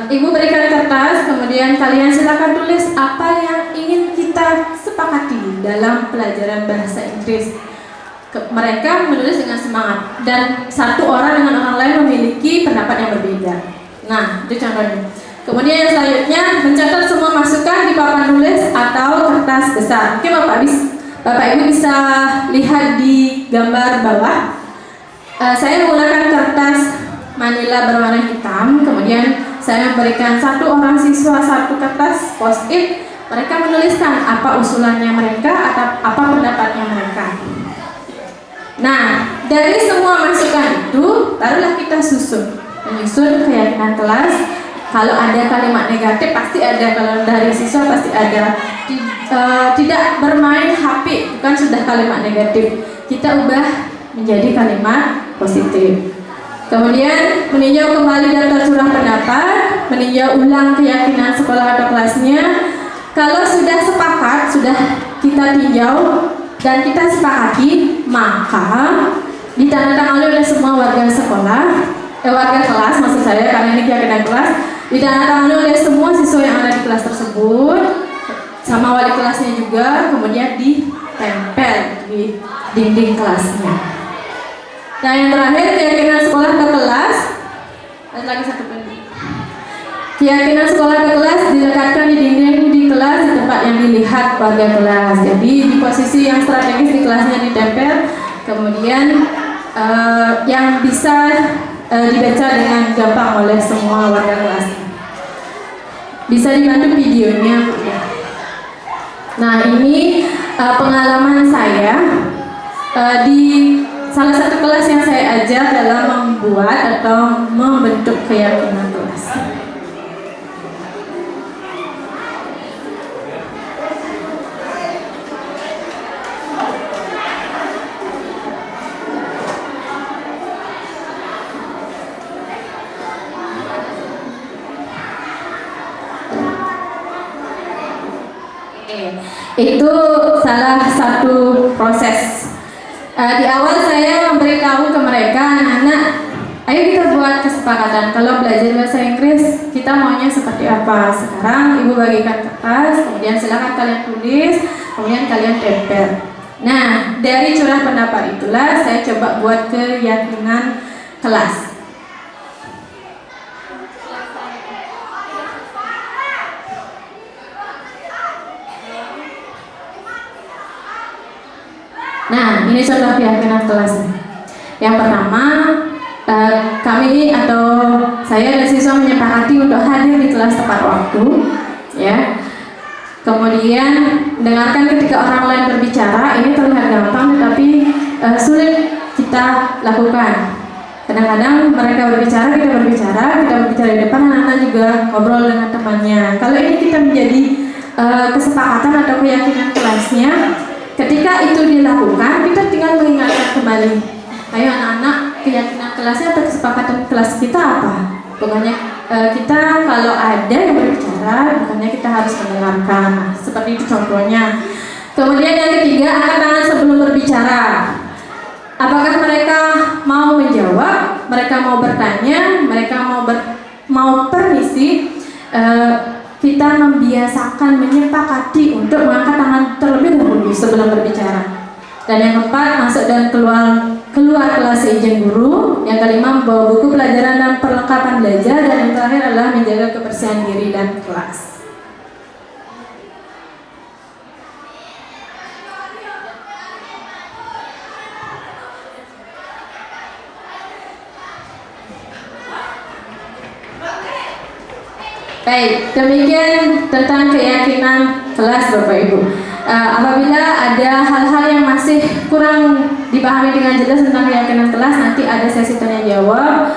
Ibu berikan kertas, kemudian kalian silakan tulis apa yang ingin kita sepakati dalam pelajaran bahasa Inggris. Mereka menulis dengan semangat dan satu orang dengan orang lain memiliki pendapat yang berbeda. Nah, itu contohnya. Kemudian yang selanjutnya, mencatat semua masukan di papan tulis atau kertas besar. Oke, Bapak Ibu bisa lihat di gambar bawah. Saya menggunakan kertas manila berwarna hitam. Kemudian saya memberikan satu orang siswa satu kertas post-it. Mereka menuliskan apa usulannya mereka atau apa pendapatnya mereka. Nah, dari semua masukan itu barulah kita menyusun keyakinan kelas. Kalau ada kalimat negatif pasti ada, kalau dari siswa pasti ada. Tidak bermain HP, bukan sudah kalimat negatif, kita ubah menjadi kalimat positif. Kemudian meninjau kembali daftar curah pendapat, meninjau ulang keyakinan sekolah atau kelasnya. Kalau sudah sepakat, sudah kita tinjau dan kita sepakati, maka ditandatangani oleh semua warga sekolah, warga kelas maksud saya, karena ini keyakinan kelas, ditandatangani oleh semua siswa yang ada di kelas tersebut, sama wali kelasnya juga, kemudian ditempel di dinding kelasnya. Nah, yang terakhir, keyakinan sekolah ke kelas. Ada lagi satu penting. Keyakinan sekolah ke kelas dilekatkan di dinding di kelas di tempat yang dilihat warga kelas. Jadi di posisi yang strategis di kelasnya ditempel, kemudian yang bisa dibaca dengan gampang oleh semua warga kelas. Bisa dibantu videonya. Nah, ini pengalaman saya di salah satu kelas yang saya ajar dalam membuat atau membentuk keyakinan kelas. Itu salah satu proses. Di awal saya memberitahu ke mereka, anak-anak, ayo kita buat kesepakatan. Kalau belajar bahasa Inggris, kita maunya seperti apa. Sekarang Ibu bagikan kertas, kemudian silakan kalian tulis, kemudian kalian tempel. Nah, dari curah pendapat itulah saya coba buat keyakinan kelas. Nah, ini contoh keyakinan kelasnya. Yang pertama, kami atau saya dan siswa menyepakati untuk hadir di kelas tepat waktu, ya. Kemudian dengarkan ketika orang lain berbicara. Ini terlihat gampang, tetapi sulit kita lakukan. Kadang-kadang mereka berbicara, kita berbicara di depan, anak-anak juga ngobrol dengan temannya. Kalau ini kita menjadi kesepakatan atau keyakinan kelasnya. Ketika itu dilakukan, kita tinggal mengingatkan kembali. Ayo anak-anak, keyakinan kelasnya atau kesepakatan kelas kita apa? Pokoknya kita kalau ada yang berbicara, bukannya kita harus mendengarkan. Nah, seperti itu contohnya. Kemudian yang ketiga, angkat tangan sebelum berbicara. Apakah mereka mau menjawab, mereka mau bertanya, mereka mau permisi? Kita membiasakan, menyepakati untuk mengangkat tangan terlebih dahulu sebelum berbicara. Dan yang keempat, masuk dan keluar kelas seizin guru. Yang kelima, membawa buku pelajaran dan perlengkapan belajar. Dan yang terakhir adalah menjaga kebersihan diri dan kelas. Baik, demikian tentang keyakinan kelas Bapak Ibu. Apabila ada hal-hal yang masih kurang dipahami dengan jelas tentang keyakinan kelas, nanti ada sesi tanya jawab.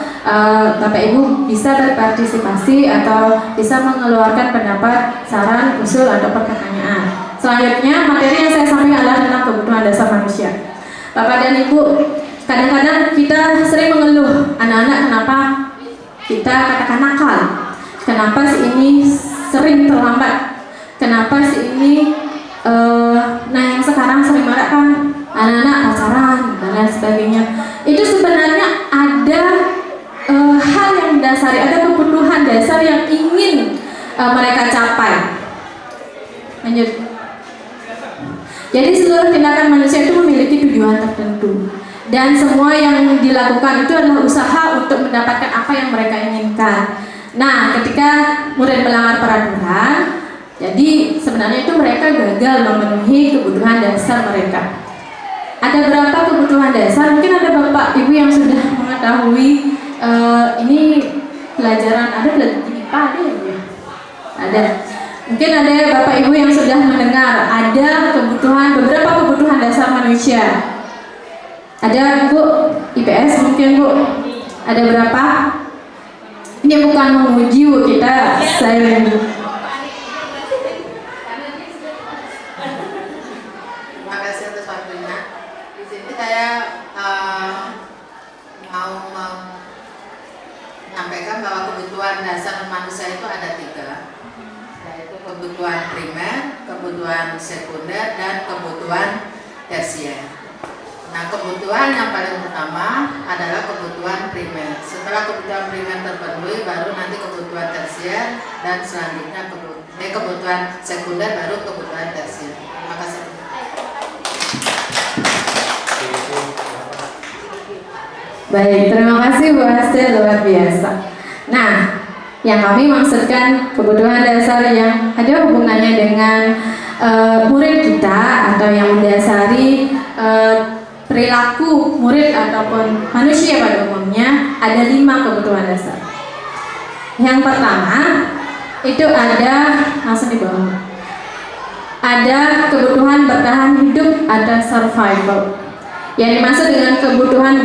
Bapak Ibu bisa berpartisipasi atau bisa mengeluarkan pendapat, saran, usul atau pertanyaan. Selanjutnya, materi yang saya sampaikan adalah tentang kebutuhan dasar manusia. Bapak dan Ibu, kadang-kadang kita sering mengeluh, anak-anak kenapa kita katakan nakal. Kenapa si ini sering terlambat? Kenapa si ini, nah yang sekarang sering marah kan anak-anak pacaran dan lain sebagainya. Itu sebenarnya ada hal yang mendasari, ada kebutuhan dasar yang ingin mereka capai. Lanjut. Jadi seluruh tindakan manusia itu memiliki tujuan tertentu. Dan semua yang dilakukan itu adalah usaha untuk mendapatkan apa yang mereka inginkan. Nah, ketika murid melanggar peraturan, jadi sebenarnya itu mereka gagal memenuhi kebutuhan dasar mereka. Ada berapa kebutuhan dasar? Mungkin ada Bapak Ibu yang sudah mengetahui ini pelajaran, ada pelajaran IPA ada ya? Ada. Mungkin ada Bapak Ibu yang sudah mendengar ada beberapa kebutuhan dasar manusia. Ada Bu, IPS mungkin Bu. Ada berapa? Ini bukan menguji Bu, kita saya Terima kasih atas waktunya. Di sini saya mau menyampaikan bahwa kebutuhan dasar manusia itu ada 3, yaitu kebutuhan primer, kebutuhan sekunder, dan kebutuhan tersier. Nah, kebutuhan yang paling utama adalah kebutuhan primer. Setelah kebutuhan primer terpenuhi, baru nanti kebutuhan tersier, dan selanjutnya kebutuhan sekunder, baru kebutuhan tersier. Terima kasih. Baik, terima kasih Bu Astel, luar biasa. Nah, yang kami maksudkan kebutuhan dasar yang ada hubungannya dengan murid kita atau yang mendasari perilaku murid ataupun manusia pada umumnya, ada 5 kebutuhan dasar. Yang pertama itu ada, langsung di bawah, ada kebutuhan bertahan hidup atau survival. Yang dimaksud dengan kebutuhan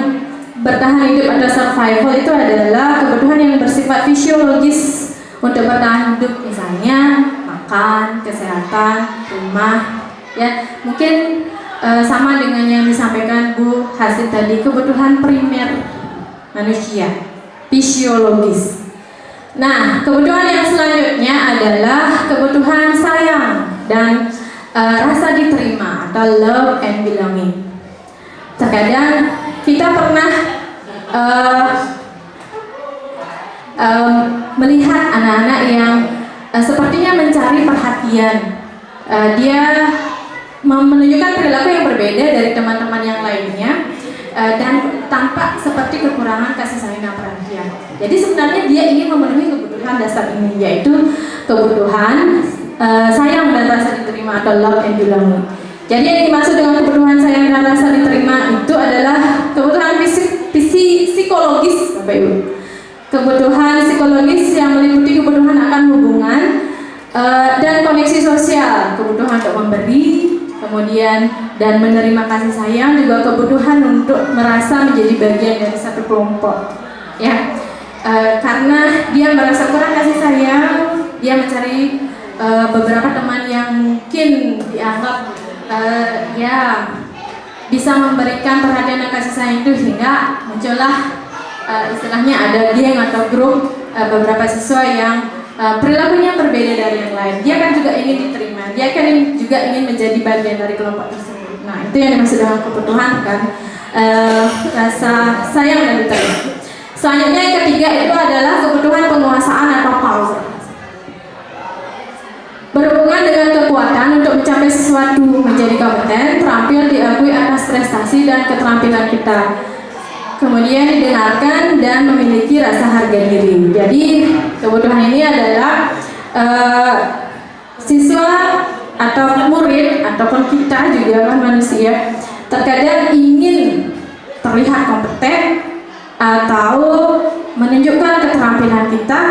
bertahan hidup atau survival itu adalah kebutuhan yang bersifat fisiologis untuk bertahan hidup, misalnya makan, kesehatan, rumah, ya mungkin sama dengan yang disampaikan Bu Hasid tadi, kebutuhan primer manusia, fisiologis. Nah, kebutuhan yang selanjutnya adalah kebutuhan sayang dan rasa diterima atau love and belonging. Terkadang kita pernah melihat anak-anak yang sepertinya mencari perhatian. Dia menunjukkan perilaku yang berbeda dari teman-teman yang lainnya, dan tampak seperti kekurangan kasih sayang dan perhatian. Jadi sebenarnya dia ingin memenuhi kebutuhan dasar ini, yaitu kebutuhan sayang dan rasa diterima atau love and belonging. Jadi yang dimaksud dengan kebutuhan sayang dan rasa diterima itu adalah kebutuhan psikologis, Bapak Ibu. Kebutuhan psikologis yang meliputi kebutuhan akan hubungan dan koneksi sosial, kebutuhan untuk memberi, kemudian dan menerima kasih sayang, juga kebutuhan untuk merasa menjadi bagian dari satu kelompok, ya. Karena dia merasa kurang kasih sayang, dia mencari beberapa teman yang mungkin dianggap ya bisa memberikan perhatian dan kasih sayang itu, sehingga muncullah istilahnya ada geng atau grup beberapa siswa yang perilakunya berbeda dari yang lain. Dia kan juga ingin diterima, dia kan juga ingin menjadi bagian dari kelompok tersebut. Nah, itu yang dimaksud dengan kebutuhan kan, rasa sayang dan diterima. Selanjutnya yang ketiga itu adalah kebutuhan penguasaan atau power. Berhubungan dengan kekuatan untuk mencapai sesuatu, menjadi kompeten, terampil, diakui atas prestasi dan keterampilan kita. Kemudian didengarkan dan memiliki rasa harga diri. Jadi kebutuhan ini adalah siswa atau murid ataupun kita juga kan manusia terkadang ingin terlihat kompeten atau menunjukkan keterampilan kita.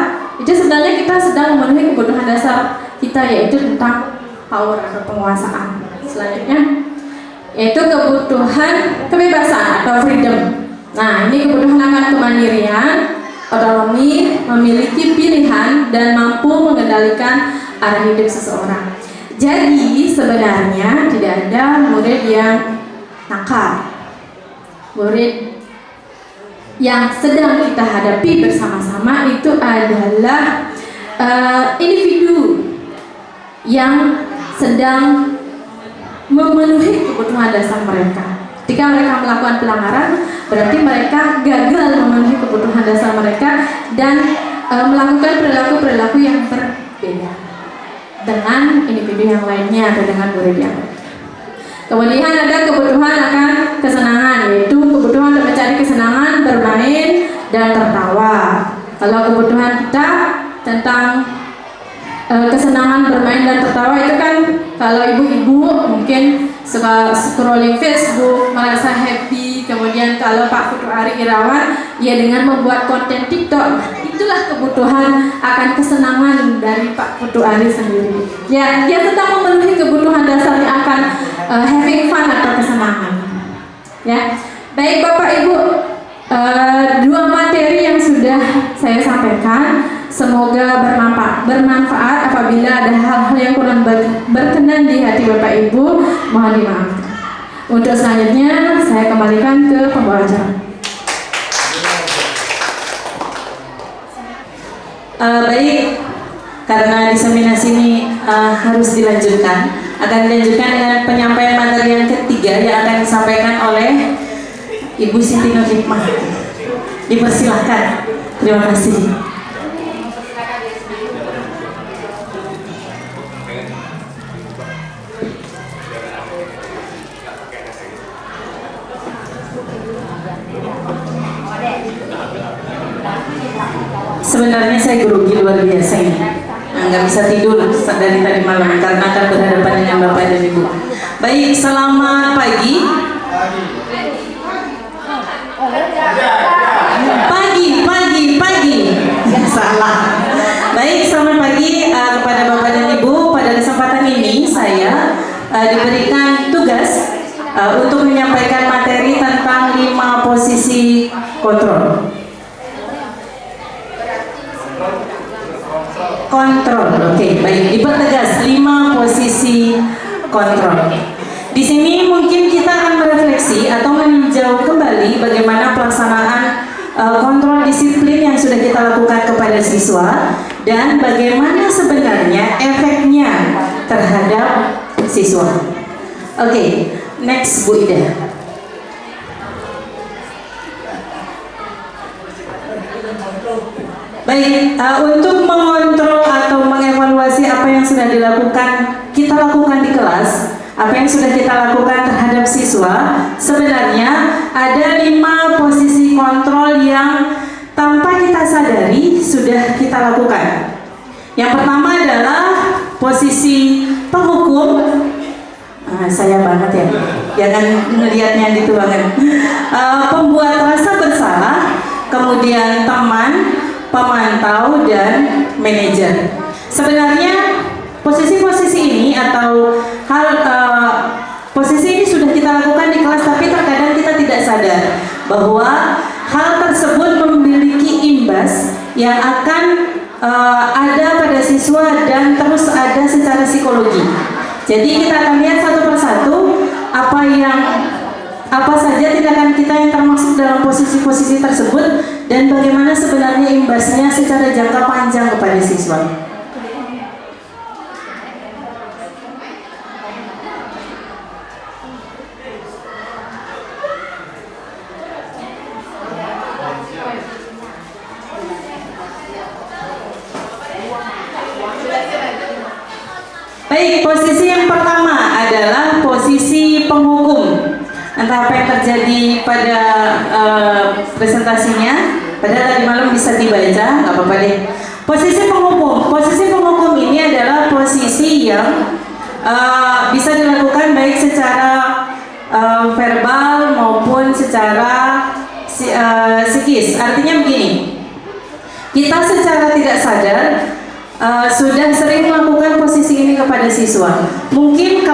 Itu sebenarnya kita sedang memenuhi kebutuhan dasar kita, yaitu tentang power atau penguasaan. Selanjutnya yaitu kebutuhan kebebasan atau freedom. Nah, ini kebutuhan akan kemandirian, otonomi, memiliki pilihan dan mampu mengendalikan arah hidup seseorang. Jadi sebenarnya tidak ada murid yang nakal. Murid yang sedang kita hadapi bersama-sama itu adalah individu yang sedang memenuhi kebutuhan dasar mereka. Ketika mereka melakukan pelanggaran, berarti mereka gagal memenuhi kebutuhan dasar mereka dan melakukan perilaku-perilaku yang berbeda dengan individu yang lainnya atau dengan murid yang lain. Kemudian ada kebutuhan akan kesenangan, yaitu kebutuhan untuk mencari kesenangan, bermain, dan tertawa. Kalau kebutuhan kita tentang kesenangan bermain dan tertawa itu kan, kalau ibu-ibu mungkin suka scrolling Facebook, merasa happy. Kemudian kalau Pak Putu Ari Irawan, ya dengan membuat konten TikTok, itulah kebutuhan akan kesenangan dari Pak Putu Ari sendiri. Ya, dia sedang memenuhi kebutuhan dasarnya akan having fun atau kesenangan. Ya, baik Bapak Ibu, dua materi yang sudah saya sampaikan semoga bermanfaat. Apabila ada hal-hal yang kurang berkenan di hati Bapak Ibu, mohon dimaafkan. Untuk selanjutnya saya kembalikan ke pembawa acara. Baik, karena diseminasi ini harus dilanjutkan, akan dilanjutkan dengan penyampaian materi yang ketiga yang akan disampaikan oleh Ibu Siti Nur Hikmah. Dipersilahkan. Terima kasih. Sebenarnya saya grogi luar biasa ini, nggak bisa tidur dari tadi malam karena akan berhadapan dengan Bapak dan Ibu. Baik, selamat pagi. Pagi. Ya, salah. Baik, selamat pagi kepada Bapak dan Ibu. Pada kesempatan ini saya diberikan tugas untuk menyampaikan materi tentang 5 posisi kontrol. Oke, baik. Dipertegas 5 posisi kontrol. Di sini mungkin kita akan merefleksi atau meninjau kembali bagaimana pelaksanaan kontrol disiplin yang sudah kita lakukan kepada siswa dan bagaimana sebenarnya efeknya terhadap siswa. Oke, next Bu Ida. Baik, untuk mengontrol atau mengevaluasi apa yang sudah kita lakukan di kelas, apa yang sudah kita lakukan terhadap siswa, sebenarnya ada 5 posisi kontrol yang tanpa kita sadari sudah kita lakukan. Yang pertama adalah posisi penghukum. Saya banget ya, jangan ngelihatnya gitu banget. Pembuat rasa bersalah, kemudian teman, pemantau, dan manajer. Sebenarnya posisi-posisi ini atau posisi ini sudah kita lakukan di kelas, tapi terkadang kita tidak sadar bahwa hal tersebut memiliki imbas yang akan ada pada siswa dan terus ada secara psikologi. Jadi kita akan lihat satu persatu apa yang apa saja tindakan kita yang termasuk dalam posisi-posisi tersebut, dan bagaimana sebenarnya imbasnya secara jangka panjang kepada siswa. Baik, posisi yang pertama adalah posisi penghukum. Entah apa yang terjadi pada presentasinya, padahal tadi malam bisa dibaca, nggak apa-apa deh. Posisi penghukum. Posisi penghukum ini adalah posisi yang bisa dilakukan baik secara verbal maupun secara psikis. Artinya begini, kita secara tidak sadar sudah sering melakukan posisi ini kepada siswa. Mungkin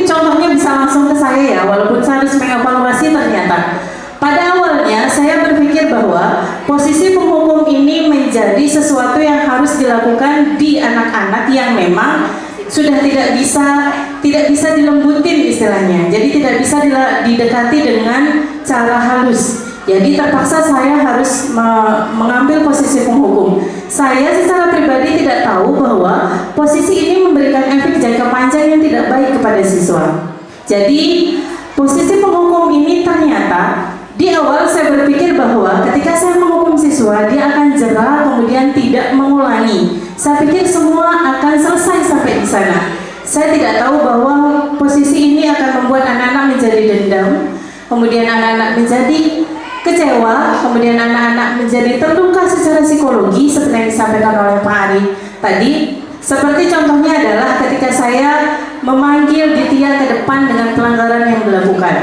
contohnya bisa langsung ke saya ya, walaupun saya harus mengevaluasi. Ternyata pada awalnya saya berpikir bahwa posisi penghukum ini menjadi sesuatu yang harus dilakukan di anak-anak yang memang sudah tidak bisa dilembutin istilahnya. Jadi tidak bisa didekati dengan cara halus. Jadi terpaksa saya harus mengambil posisi penghukum. Saya secara pribadi tidak tahu bahwa posisi ini memberikan efek jangka panjang yang tidak baik kepada siswa. Jadi posisi penghukum ini ternyata di awal saya berpikir bahwa ketika saya menghukum siswa, dia akan jerah kemudian tidak mengulangi. Saya pikir semua akan selesai sampai di sana. Saya tidak tahu bahwa posisi ini akan membuat anak-anak menjadi dendam, kemudian anak-anak menjadi kecewa, kemudian anak-anak menjadi terluka secara psikologi seperti yang disampaikan oleh Pak Ari tadi. Seperti contohnya adalah ketika saya memanggil Ditya ke depan dengan pelanggaran yang dilakukan.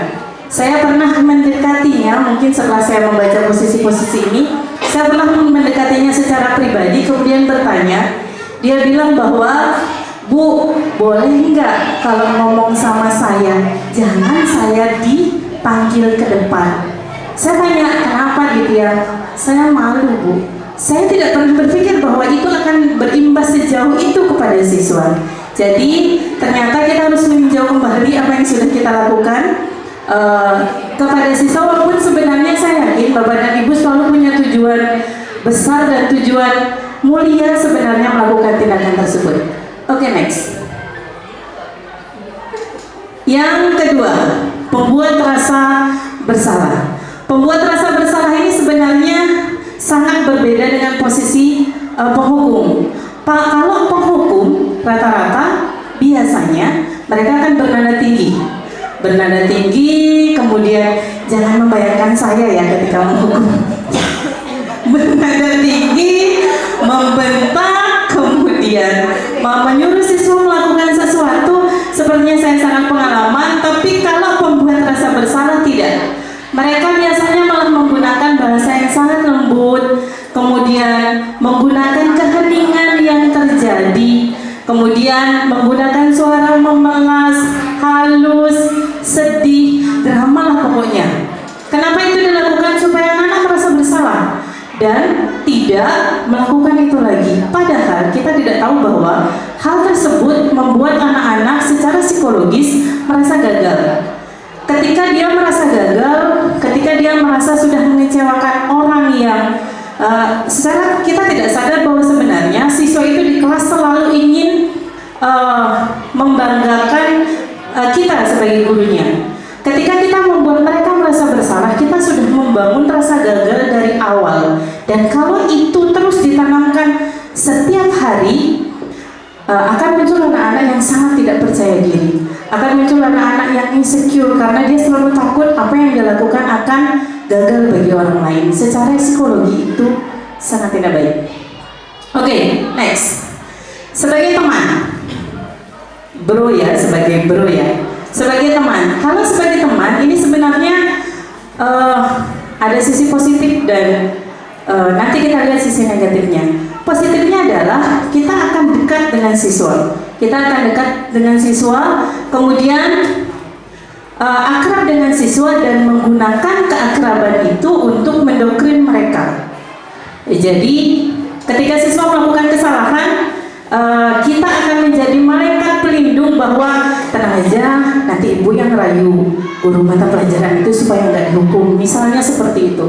Saya pernah mendekatinya, mungkin setelah saya membaca posisi-posisi ini, saya pernah mendekatinya secara pribadi, kemudian bertanya. Dia bilang bahwa, "Bu, boleh nggak kalau ngomong sama saya, jangan saya dipanggil ke depan?" Saya tanya, "Kenapa Ditya?" "Saya malu, Bu." Saya tidak pernah berpikir bahwa itu akan berimbas sejauh itu kepada siswa. Jadi ternyata kita harus meninjau kembali apa yang sudah kita lakukan kepada siswa, walaupun sebenarnya saya yakin Bapak dan Ibu selalu punya tujuan besar dan tujuan mulia sebenarnya melakukan tindakan tersebut. Oke, next. Yang kedua, pembuat rasa bersalah. Pembuat rasa bersalah ini sebenarnya sangat berbeda dengan posisi penghukum. Kalau penghukum rata-rata biasanya mereka akan bernada tinggi, kemudian jangan membayangkan saya ya ketika menghukum. Bernada tinggi, membentak, kemudian menyuruh siswa melakukan sesuatu. Sepertinya saya sangat pengalaman, tapi kalau pembuat rasa bersalah tidak. Mereka biasanya malah menggunakan bahasa yang sangat lembut, kemudian menggunakan keheningan yang terjadi, kemudian menggunakan suara memelas, halus, sedih, drama lah pokoknya. Kenapa itu dilakukan? Supaya anak-anak merasa bersalah dan tidak melakukan itu lagi. Padahal kita tidak tahu bahwa hal tersebut membuat anak-anak secara psikologis merasa gagal. Ketika dia merasa gagal, ketika dia merasa sudah mengecewakan orang yang secara kita tidak sadar bahwa sebenarnya siswa itu di kelas selalu ingin membanggakan kita sebagai gurunya. Ketika kita membuat mereka merasa bersalah, kita sudah membangun rasa gagal dari awal. Dan kalau itu terus ditanamkan setiap hari, akan muncul anak-anak yang sangat tidak percaya diri, akan muncul anak-anak yang insecure karena dia selalu takut apa yang dia lakukan akan gagal bagi orang lain. Secara psikologi itu sangat tidak baik. Oke, next. Sebagai teman, sebagai teman. Kalau sebagai teman ini sebenarnya ada sisi positif dan nanti kita lihat sisi negatifnya. Positifnya adalah kita akan dekat dengan siswa. Kemudian akrab dengan siswa dan menggunakan keakraban itu untuk mendoktrin mereka. Jadi ketika siswa melakukan kesalahan, kita akan menjadi malaikat pelindung bahwa tenang aja, nanti ibu yang rayu guru mata pelajaran itu supaya nggak dihukum, misalnya seperti itu.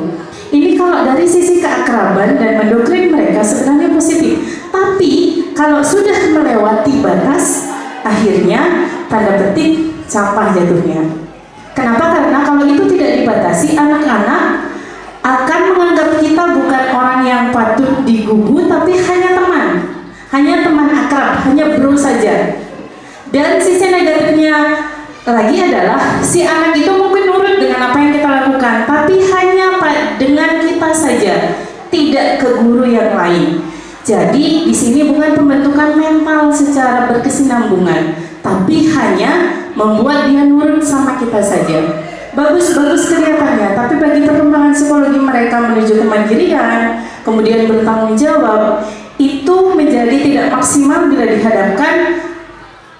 Ini kalau dari sisi keakraban dan mendoktrin mereka sebenarnya positif, tapi kalau sudah melewati batas, akhirnya tanda petik sampah jatuhnya. Kenapa? Karena kalau itu tidak dibatasi, anak-anak akan menganggap kita bukan orang yang patut digugu, tapi hanya teman akrab, hanya bro saja. Dan sisi negatifnya lagi adalah si anak itu mungkin nurut dengan apa yang kita lakukan, tapi hanya dengan kita saja, tidak ke guru yang lain. Jadi di sini bukan pembentukan mental secara berkesinambungan, tapi hanya membuat dia nurut sama kita saja. Bagus-bagus kelihatannya, tapi bagi perkembangan psikologi mereka menuju kemandirian, kemudian bertanggung jawab, itu menjadi tidak maksimal bila dihadapkan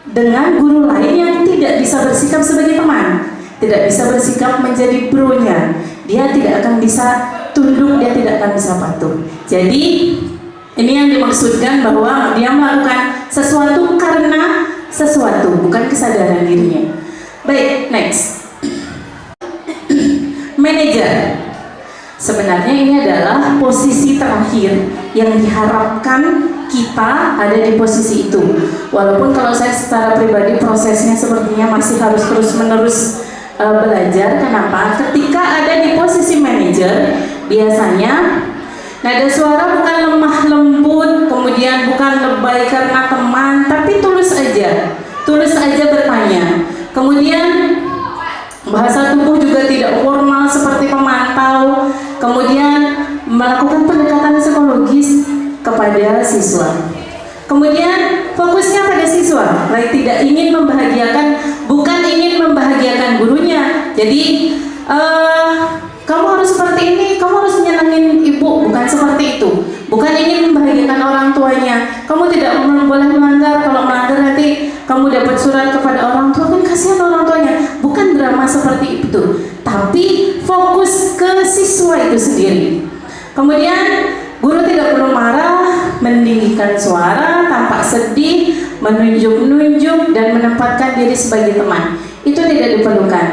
dengan guru lain yang tidak bisa bersikap sebagai teman, tidak bisa bersikap menjadi bro-nya. Dia tidak akan bisa tunduk, dia tidak akan bisa patuh. Jadi ini yang dimaksudkan bahwa dia melakukan sesuatu karena sesuatu, bukan kesadaran dirinya. Baik, next. Manajer. Sebenarnya ini adalah posisi terakhir yang diharapkan kita ada di posisi itu. Walaupun kalau saya secara pribadi prosesnya sepertinya masih harus terus-menerus belajar. Kenapa? Ketika ada di posisi manajer, biasanya nada suara bukan lemah lembut, kemudian bukan lebay karena teman, tapi tulus aja bertanya. Kemudian bahasa tubuh juga tidak formal seperti pemantau, kemudian melakukan pendekatan psikologis kepada siswa. Kemudian fokusnya pada siswa, tidak ingin membahagiakan, bukan ingin membahagiakan gurunya. Jadi kamu harus seperti ini, kamu harus nyenengin ibu, bukan seperti itu. Bukan ingin membahagiakan orang tuanya. Kamu tidak boleh melanggar, kalau melanggar nanti kamu dapat surat kepada orang tua, kan kasihan orang tuanya. Bukan drama seperti itu, tapi fokus ke siswa itu sendiri. Kemudian guru tidak perlu marah, meninggikan suara, tampak sedih, menunjuk-nunjuk dan menempatkan diri sebagai teman. Itu tidak diperlukan.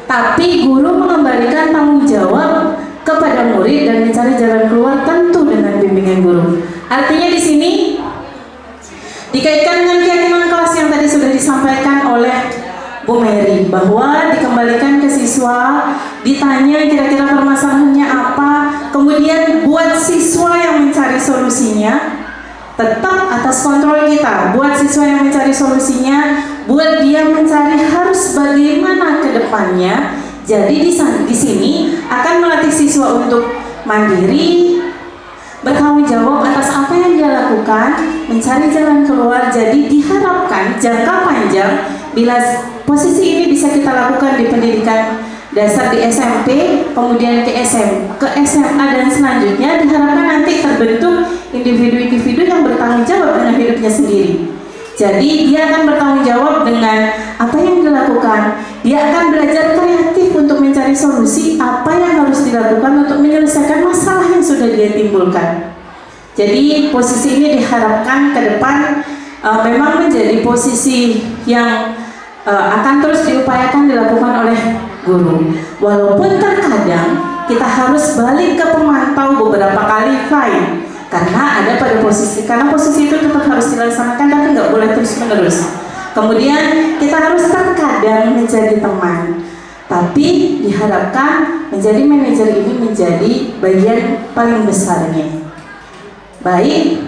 Tapi guru mengembalikan tanggung jawab kepada murid dan mencari jalan keluar tentu dengan bimbingan guru. Artinya di sini dikaitkan dengan keyakinan kelas yang tadi sudah disampaikan oleh Bu Mary, bahwa dikembalikan ke siswa, ditanya kira-kira permasalahannya apa, kemudian buat siswa yang mencari solusinya, tetap atas kontrol kita. Buat siswa yang mencari solusinya, buat dia mencari harus bagaimana ke depannya. Jadi di sini akan melatih siswa untuk mandiri, bertanggung jawab atas apa yang dia lakukan, mencari jalan keluar. Jadi diharapkan jangka panjang, bila posisi ini bisa kita lakukan di pendidikan dasar di SMP, kemudian ke SMA dan selanjutnya, diharapkan nanti terbentuk individu-individu yang bertanggung jawab dengan hidupnya sendiri. Jadi dia akan bertanggung jawab dengan apa yang dilakukan. Dia akan belajar kreatif untuk mencari solusi apa yang harus dilakukan untuk menyelesaikan masalah yang sudah dia timbulkan. Jadi posisi ini diharapkan ke depan memang menjadi posisi yang akan terus diupayakan dilakukan oleh guru. Walaupun terkadang kita harus balik ke pemantau beberapa kali, fine. Karena ada pada posisi, karena posisi itu tetap harus dilaksanakan, tapi nggak boleh terus menerus. Kemudian kita harus terkadang menjadi teman, tapi diharapkan menjadi manajer ini menjadi bagian paling besarnya. Baik,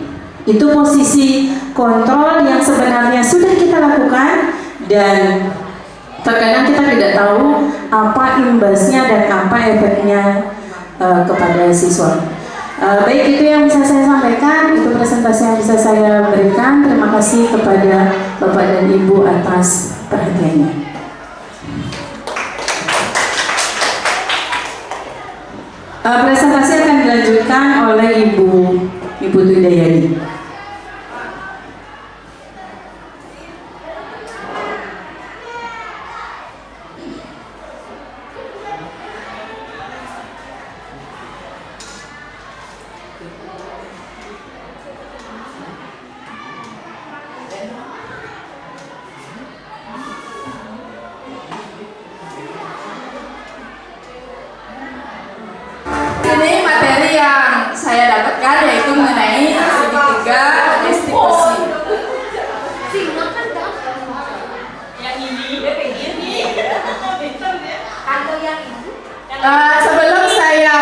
itu posisi kontrol yang sebenarnya sudah kita lakukan, dan terkadang kita tidak tahu apa imbasnya dan apa efeknya kepada siswa. Baik, itu yang bisa saya sampaikan, itu presentasi yang bisa saya berikan. Terima kasih kepada Bapak dan Ibu atas perhatiannya. Presentasi akan dilanjutkan oleh Ibu Twidayani. Sebelum saya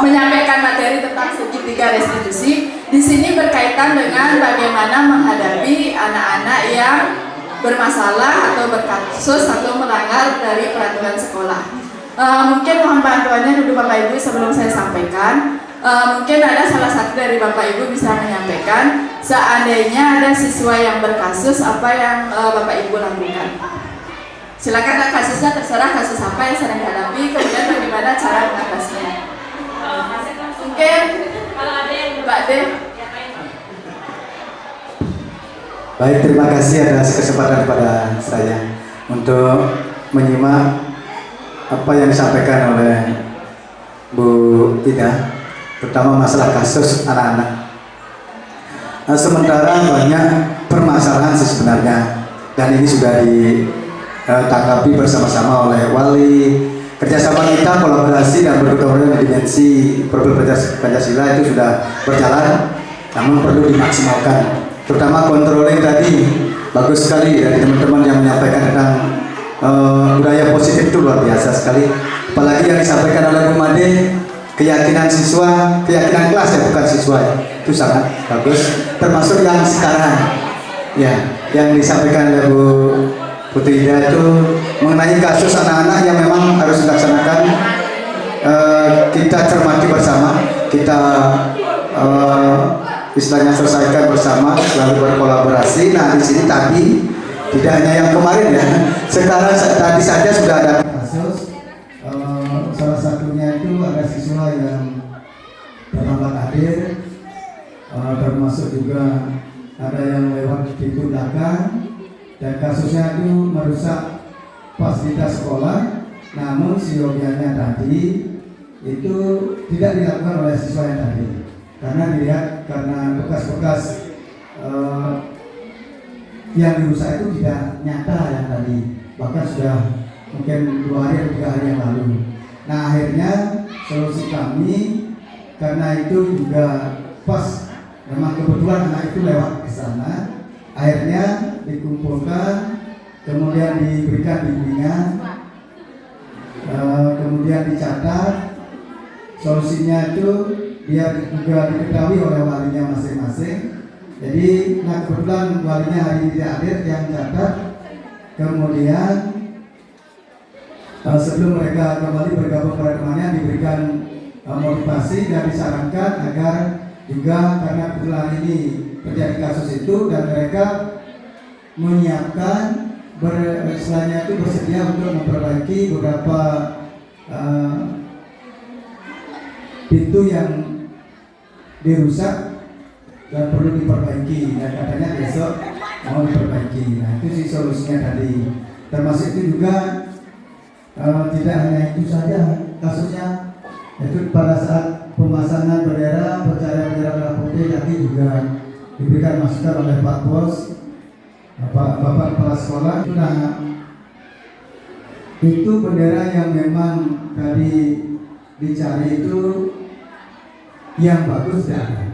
menyampaikan materi tentang segitiga restitusi, di sini berkaitan dengan bagaimana menghadapi anak-anak yang bermasalah atau berkasus atau melanggar dari peraturan sekolah. Mungkin mohon bantuannya dulu Bapak Ibu sebelum saya sampaikan. Mungkin ada salah satu dari Bapak Ibu bisa menyampaikan seandainya ada siswa yang berkasus apa yang Bapak Ibu lakukan. Silakan, kasusnya terserah kasus apa yang sedang dihadapi, kemudian bagaimana cara mengatasinya. Mungkin Mbak De. Baik, terima kasih atas kesempatan pada saya untuk menyimak apa yang disampaikan oleh Bu Ida, terutama masalah kasus anak-anak. Sementara banyak permasalahan sebenarnya, dan ini sudah ditanggapi bersama-sama oleh wali. Kerjasama kita, kolaborasi dan bergotong royong di dimensi Profil Pancasila itu sudah berjalan, namun perlu dimaksimalkan. Terutama controlling tadi bagus sekali dari teman-teman yang menyampaikan tentang budaya positif itu luar biasa sekali. Apalagi yang disampaikan oleh Bu Made, keyakinan siswa, keyakinan kelas ya, bukan siswa ya, itu sangat bagus. Termasuk yang sekarang ya, yang disampaikan oleh Bu Putri Ida itu mengenai kasus anak-anak yang memang harus dilaksanakan. Kita cermati bersama, kita istilahnya selesaikan bersama, selalu berkolaborasi. Nah di sini tadi tidak hanya yang kemarin ya, sekarang tadi saja sudah ada kasus. Salah satunya itu ada siswa yang terlambat hadir, termasuk juga ada yang lewat pintu belakang, dan kasusnya itu merusak fasilitas sekolah. Namun siogianya tadi itu tidak dilakukan oleh siswa yang tadi, karena dilihat karena bekas-bekas yang dirusak itu tidak nyata yang tadi, bahkan sudah mungkin 2 hari atau 3 hari yang lalu. Nah akhirnya solusi kami, karena itu juga pas memang kebetulan anak itu lewat ke sana, akhirnya dikumpulkan, kemudian diberikan bimbingan, kemudian dicatat. Solusinya itu biar juga diketahui oleh walinya masing-masing. Jadi nah kebetulan walinya hari ini tidak hadir, yang catat. Kemudian sebelum mereka kembali bergabung pada temannya, diberikan motivasi dan disarankan agar juga, karena kebetulan ini terjadi kasus itu, dan mereka menyiapkan istilahnya itu bersedia untuk memperbaiki beberapa pintu yang dirusak dan perlu diperbaiki, dan katanya besok mau diperbaiki. Nah itu sih solusinya tadi. Termasuk itu juga tidak hanya itu saja kasusnya, itu pada saat pemasangan bendera, pencarian bendera merah putih tadi juga diberikan masukan oleh Pak Bos, Bapak Kepala Sekolah. Itu bendera yang memang tadi dicari itu yang bagus tidak ada,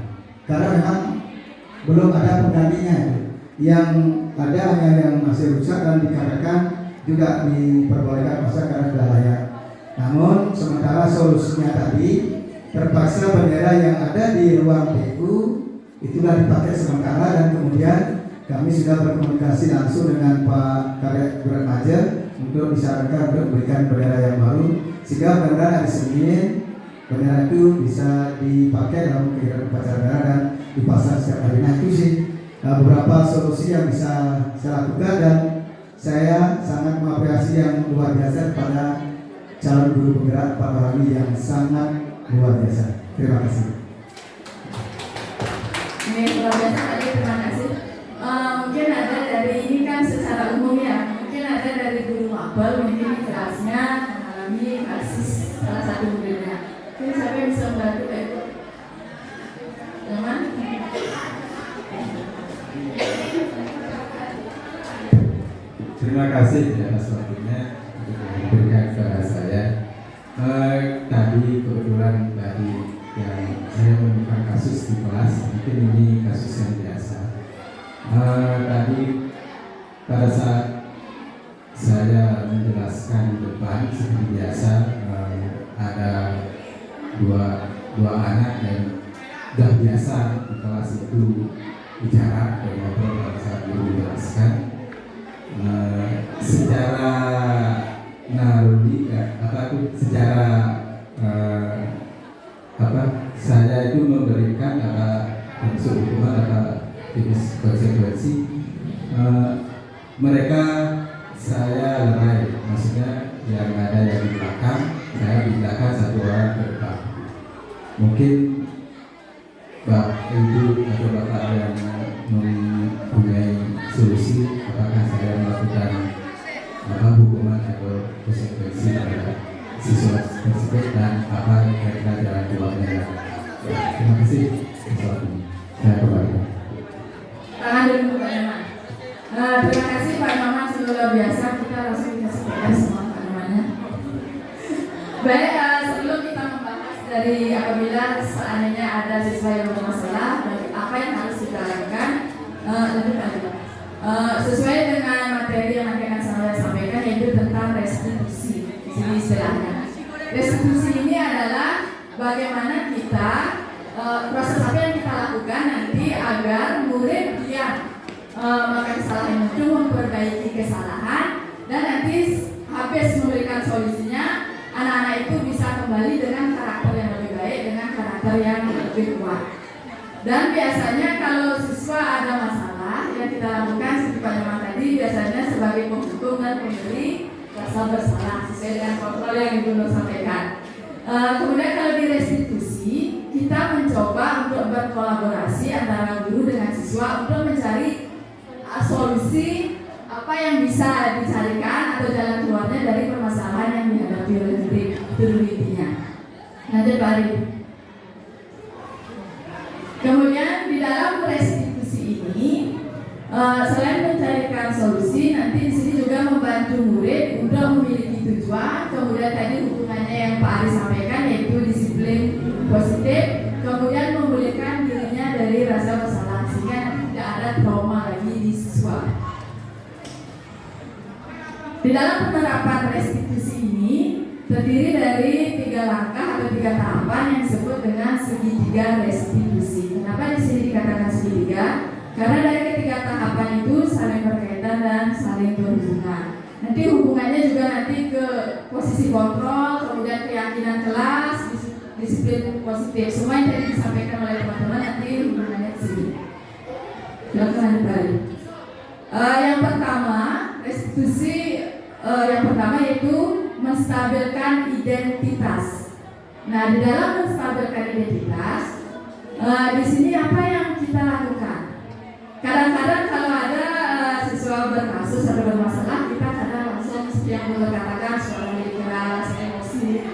karena memang belum ada penggantinya. Yang ada hanya yang masih rusak dan dikatakan juga diperbolehkan masa karena sudah layak. Namun sementara solusinya tadi terpaksa bendera yang ada di ruang PU itulah dipakai sementara, dan kemudian kami sudah berkomunikasi langsung dengan Pak Kadek Remaja untuk disarankan untuk memberikan bendera yang baru, sehingga benar-benar hari Senin bendera itu bisa dipakai dalam kegiatan upacara negara dan dipasang setiap hari. Nah itu sih beberapa solusi yang bisa saya lakukan, dan saya sangat mengapresiasi yang luar biasa pada calon guru penggerak Pak Rami yang sangat luar biasa. Terima kasih. Ini luar biasa tadi, terima kasih. Mungkin ada dari ini kan secara umum ya, mungkin ada dari guru mabel, mungkin kelasnya mengalami kasus salah satu muridnya. Mungkin siapa yang bisa membantu itu? Teman? Terima kasih atas waktunya diberikan kepada saya. Tadi kebetulan tadi yang saya menemukan kasus di kelas, mungkin ini kasus yang biasa. Tadi pada saat saya menjelaskan depan seperti biasa, ada dua anak yang sudah biasa di kelas itu bicara dan ngobrol pada saat guru menjelaskan. Secara naluri secara saya itu memberikan unsur hukuman jenis konsekuensi. Mereka saya lerai, maksudnya yang ada yang di belakang, saya pindahkan satu orang ke depan. Mungkin Ibu atau Bapak yang mempunyai solusi, apakah saya melakukan hukuman atau konsekuensi pada siswa tersebut dan apa kira-kira jalan keluarnya. Terima kasih. Saya kembali. Tangan dulu Pak Iman. Terima kasih Pak Iman, luar biasa, kita langsung dikasih PR semua Pak Imannya. Baik, sebelum kita membahas dari apabila seandainya ada siswa yang bermasalah, apa yang harus kita lakukan, lebih lanjut. Sesuai dengan materi yang akan saya sampaikan, yaitu tentang restitusi. Ini istilahnya. Restitusi ini adalah bagaimana kita proses apa yang kita lakukan nanti agar murid yang melakukan kesalahan itu memperbaiki kesalahan dan nanti habis memberikan solusinya, anak-anak itu bisa kembali dengan karakter yang lebih baik, dengan karakter yang lebih kuat. Dan biasanya kalau siswa ada masalah yang kita lakukan seperti Pak Iman tadi, biasanya sebagai penghukum dan pemberi rasa bersalah sesuai dengan kontrol yang Ibu Nur sampaikan. Kemudian kalau di restitusi, kita mencoba untuk berkolaborasi antara guru dengan siswa untuk mencari solusi apa yang bisa dicarikan atau jalan keluarnya dari permasalahan yang dihadapi oleh murid. Itu dulu intinya. Nanti Pak Ari. Kemudian di dalam restitusi ini, selain mencarikan solusi, nanti di sini juga membantu murid untuk memiliki tujuan. Kemudian tadi hubungannya yang Pak Ari sampaikan, yaitu disiplin positif. Kemudian memulihkan dirinya dari rasa bersalah sehingga tidak ada trauma lagi di siswa. Di dalam penerapan restitusi ini terdiri dari 3 langkah atau 3 tahapan yang disebut dengan segitiga restitusi. Kenapa di sini dikatakan segitiga? Karena dari ketiga tahapan itu saling berkaitan dan saling berhubungan. Nanti hubungannya juga nanti ke posisi kontrol, kemudian keyakinan kelas, disiplin positif. Semua yang tadi disampaikan oleh teman-teman nanti hubungannya ke sini. Silakan kembali. Yang pertama, restitusi yang pertama yaitu menstabilkan identitas. Nah, di dalam menstabilkan identitas, di sini apa yang kita lakukan? Kadang-kadang kalau ada siswa berkasus atau bermasalah, kita kadang langsung seperti yang Ibu katakan, suara keras, emosi,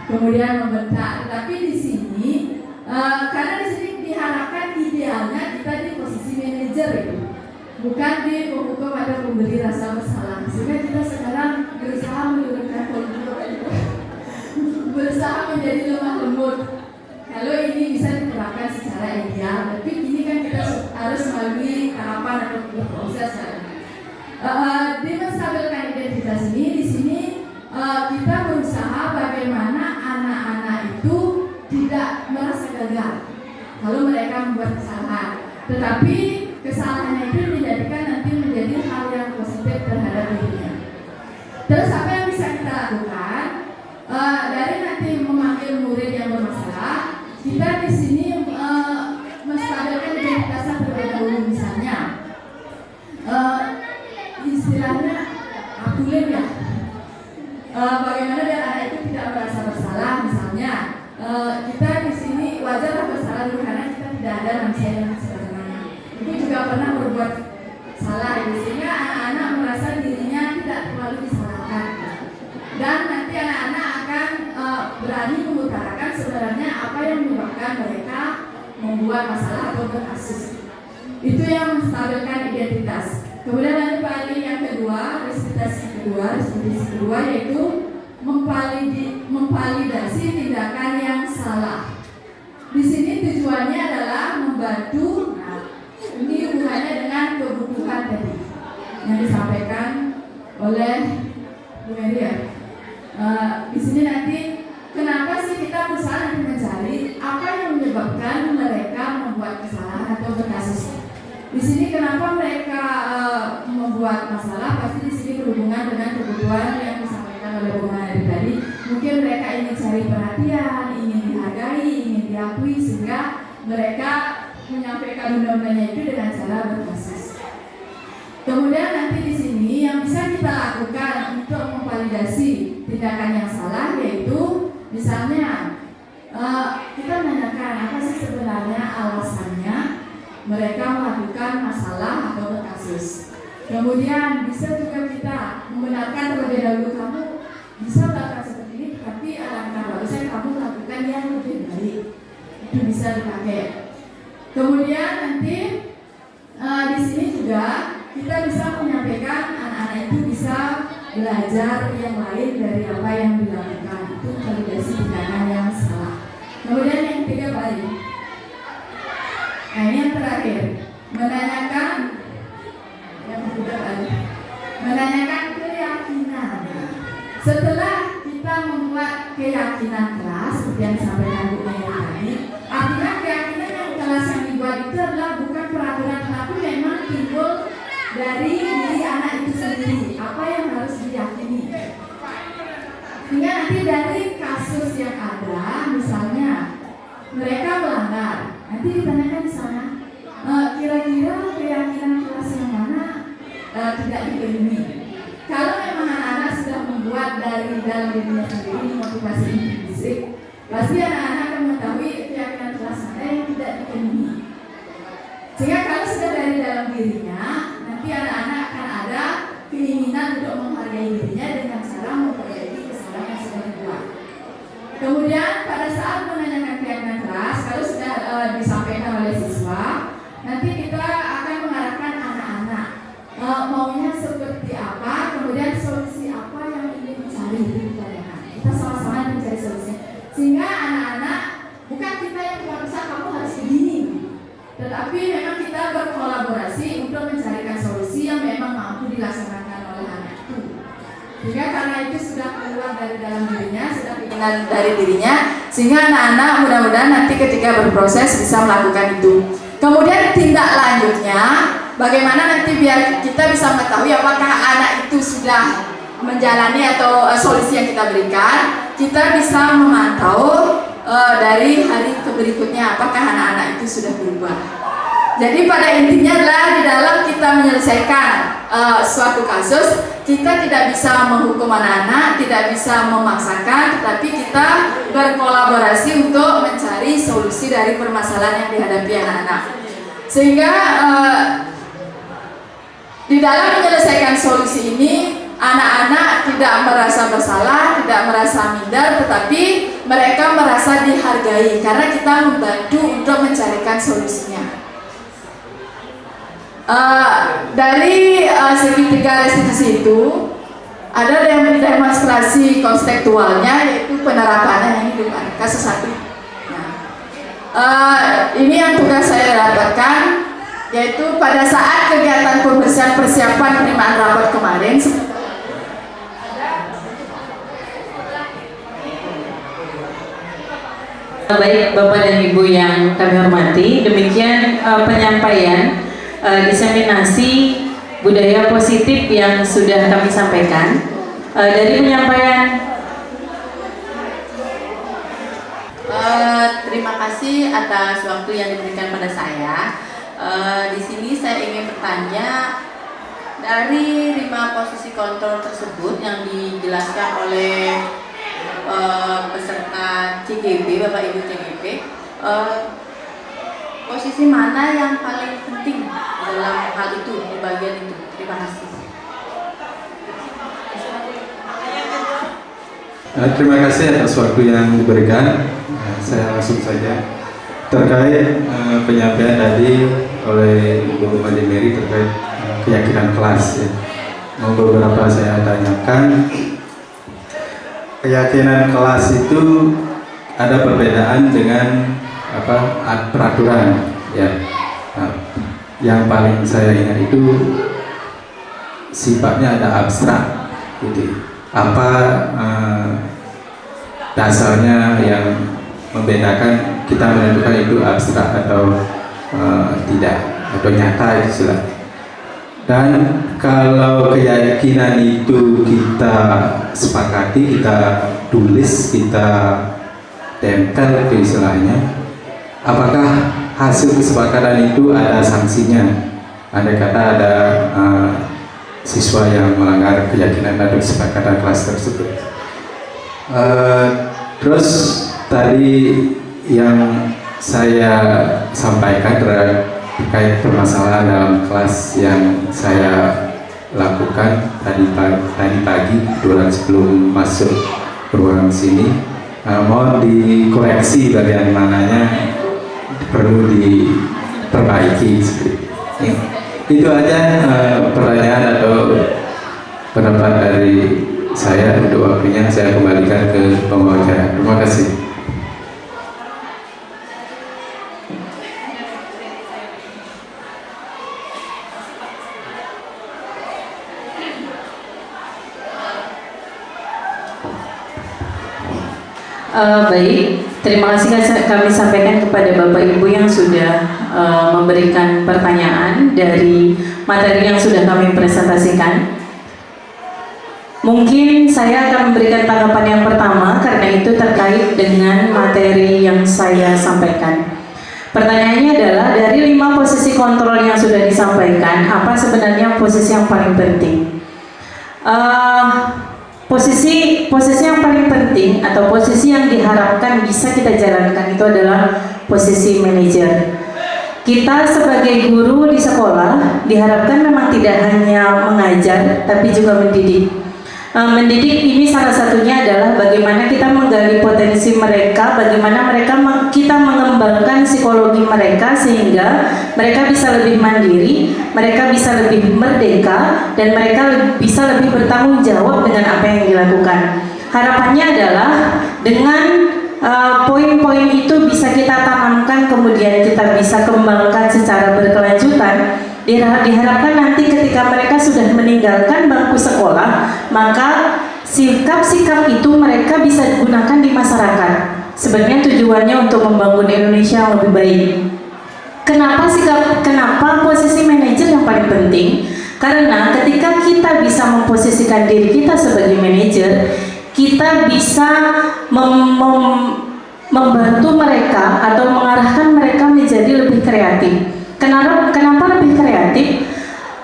kemudian membentak. Tapi di sini, karena di sini diharapkan idealnya kita di posisi manajer itu, bukan di penghukum atau pemberi rasa bersalah. Sehingga kita sekarang berusaha menurunkan kontrol itu, berusaha menjadi lemah lembut. Kalau ini bisa diterapkan secara ideal, tapi ini kan kita harus melalui tahapan atau proses. Di menstabilkan identitas ini, di sini kita berusaha bagaimana anak-anak itu tidak merasa gagal kalau mereka membuat kesalahan, tetapi kesalahannya itu dijadikan nanti menjadi hal yang positif terhadap dirinya. Terus apa yang bisa kita lakukan? Dari nanti memanggil murid yang bermasalah, kita di sini menstabilkan identitasnya terlebih dahulu. Misalnya istilahnya akulim ya, bagaimana biar anak itu tidak merasa bersalah. Misalnya kita di sini wajarlah bersalah dulu karena kita tidak ada manusia yang sebenarnya itu juga pernah berbuat salah, sehingga anak-anak merasa dirinya tidak terlalu disalahkan, dan nanti anak-anak akan berani mengutarakan sebenarnya apa yang menyebabkan mereka membuat masalah atau berkasus. Itu yang menstabilkan identitas. Kemudian lanjut Pak Ali, yang kedua, restitusi kedua yaitu memvalidasi tindakan yang salah. Di sini tujuannya adalah membantu. Ini hubungannya dengan kebutuhan tadi yang disampaikan oleh Bu Mary ya. Di sini nanti kenapa sih kita berusaha nanti mencari apa yang menyebabkan mereka membuat kesalahan atau berkasus. Di sini kenapa mereka membuat masalah, pasti di sini berhubungan dengan kebutuhan yang disampaikan oleh Bung Hadi tadi. Mungkin mereka ingin cari perhatian, ingin dihargai, ingin diakui, sehingga mereka menyampaikan undang-undangnya itu dengan cara berkasus. Kemudian nanti di sini yang bisa kita lakukan untuk memvalidasi tindakan yang salah, yaitu misalnya kita menanyakan apa sih sebenarnya alasannya mereka melakukan masalah atau berkasus. Kemudian bisa juga kita membenarkan terlebih dahulu, kamu bisa melakukan seperti ini, tapi alangkah bagusnya kamu melakukan yang lebih baik. Itu bisa dipakai. Kemudian nanti di sini juga kita bisa menyampaikan anak-anak itu bisa belajar yang lain dari apa yang dilakukan. Itu validasi tindakan yang salah. Kemudian yang ketiga baik. Nah ini yang terakhir, menanyakan yang ketiga baik. Menanyakan keyakinan. Setelah kita membuat keyakinan kelas seperti yang disampaikan Bu Mary tadi, artinya keyakinan yang kelas yang dibuat itu adalah bukan peraturan, tapi memang timbul dari diri anak itu sendiri, apa yang harus diyakini. Sehingga nanti dari kasus yang ada, misalnya mereka melanggar, nanti ditanyakan di sana, kira-kira keyakinan kelas yang mana tidak dipenuhi. Kalau memang anak-anak sudah membuat dari dalam dirinya sendiri motivasi intrinsik, pasti anak-anak akan mengetahui keyakinan kelas mana yang tidak dipenuhi. Sehingga kalau sudah dari dalam dirinya, nanti anak-anak akan ada keinginan untuk menghargai dirinya dengan cara memperbaiki kesalahan yang sudah dibuat. Kemudian pada saat menanyakan keyakinan kelas, kalau sudah disampaikan oleh siswa, nanti kita akan mengarahkan anak-anak maunya seperti apa, kemudian solusi apa yang ingin dicari itu ditanyakan. Kita sama-sama mencari solusi, sehingga anak-anak bukan kita yang memaksa kamu harus begini, tetapi memang kita berkolaborasi untuk mencarikan solusi yang memang mampu dilaksanakan oleh anak itu. Sehingga karena itu sudah keluar dari dalam dirinya, sudah keinginan dari dirinya, sehingga anak-anak mudah-mudahan nanti ketika berproses bisa melakukan itu. Kemudian tindak lanjutnya, bagaimana nanti biar kita bisa mengetahui apakah anak itu sudah menjalani atau solusi yang kita berikan, kita bisa memantau dari hari berikutnya apakah anak-anak itu sudah berubah. Jadi pada intinya adalah di dalam kita menyelesaikan suatu kasus, kita tidak bisa menghukum anak-anak, tidak bisa memaksakan, tetapi kita berkolaborasi untuk mencari solusi dari permasalahan yang dihadapi anak-anak. Sehingga di dalam menyelesaikan solusi ini, anak-anak tidak merasa bersalah, tidak merasa minder, tetapi mereka merasa dihargai karena kita membantu untuk mencarikan solusinya. Dari segitiga restitusi itu ada demonstrasi konseptualnya, yaitu penerapannya yang ini kasus satu. Ini yang tugas saya dapatkan, yaitu pada saat kegiatan pembersihan persiapan penerimaan rapat kemarin. Baik Bapak dan Ibu yang kami hormati, demikian penyampaian diseminasi budaya positif yang sudah kami sampaikan. Dari penyampaian terima kasih atas waktu yang diberikan pada saya. Di sini saya ingin bertanya, dari 5 posisi kontrol tersebut yang dijelaskan oleh peserta CGP, Bapak Ibu CGP, posisi mana yang paling penting dalam hal itu, di bagian itu? Terima kasih. Terima kasih atas waktu yang diberikan. Saya langsung saja terkait penyampaian tadi oleh Ibu Mary terkait keyakinan kelas. Ya. Mau beberapa saya tanyakan. Keyakinan kelas itu ada perbedaan dengan peraturan, ya. Nah, yang paling saya ingat itu sifatnya ada abstrak, gitu. apa dasarnya yang membedakan kita menentukan itu abstrak atau tidak atau nyata istilah. Dan kalau keyakinan itu kita sepakati, kita tulis, kita tempel ke istilahnya, apakah hasil kesepakatan itu ada sanksinya? Andai kata ada siswa yang melanggar keyakinan atau kesepakatan kelas tersebut. Terus tadi yang saya sampaikan terkait permasalahan dalam kelas yang saya lakukan tadi pagi sebelum masuk ruang sini, mohon dikoreksi bagian mananya perlu diperbaiki. Itu aja pertanyaan atau pendapat dari saya. Untuk waktunya saya kembalikan ke pembawa acara. Terima kasih. Baik, terima kasih kami sampaikan kepada Bapak Ibu yang sudah memberikan pertanyaan dari materi yang sudah kami presentasikan. Mungkin saya akan memberikan tanggapan yang pertama karena itu terkait dengan materi yang saya sampaikan. Pertanyaannya adalah dari 5 posisi kontrol yang sudah disampaikan, apa sebenarnya posisi yang paling penting? Posisi yang paling penting atau posisi yang diharapkan bisa kita jalankan itu adalah posisi manajer. Kita sebagai guru di sekolah diharapkan memang tidak hanya mengajar tapi juga mendidik. Mendidik ini salah satunya adalah bagaimana kita menggali potensi mereka, bagaimana kita mengembangkan psikologi mereka sehingga mereka bisa lebih mandiri, mereka bisa lebih merdeka, dan mereka bisa lebih bertanggung jawab dengan apa yang dilakukan. Harapannya adalah dengan poin-poin itu bisa kita tanamkan, kemudian kita bisa kembangkan secara berkelanjutan. Diharapkan nanti ketika mereka sudah meninggalkan bangku sekolah, maka sikap-sikap itu mereka bisa gunakan di masyarakat. Sebenarnya tujuannya untuk membangun Indonesia yang lebih baik. Kenapa posisi manajer yang paling penting? Karena ketika kita bisa memposisikan diri kita sebagai manajer, kita bisa membantu mereka atau mengarahkan mereka menjadi lebih kreatif. Kenapa lebih kreatif?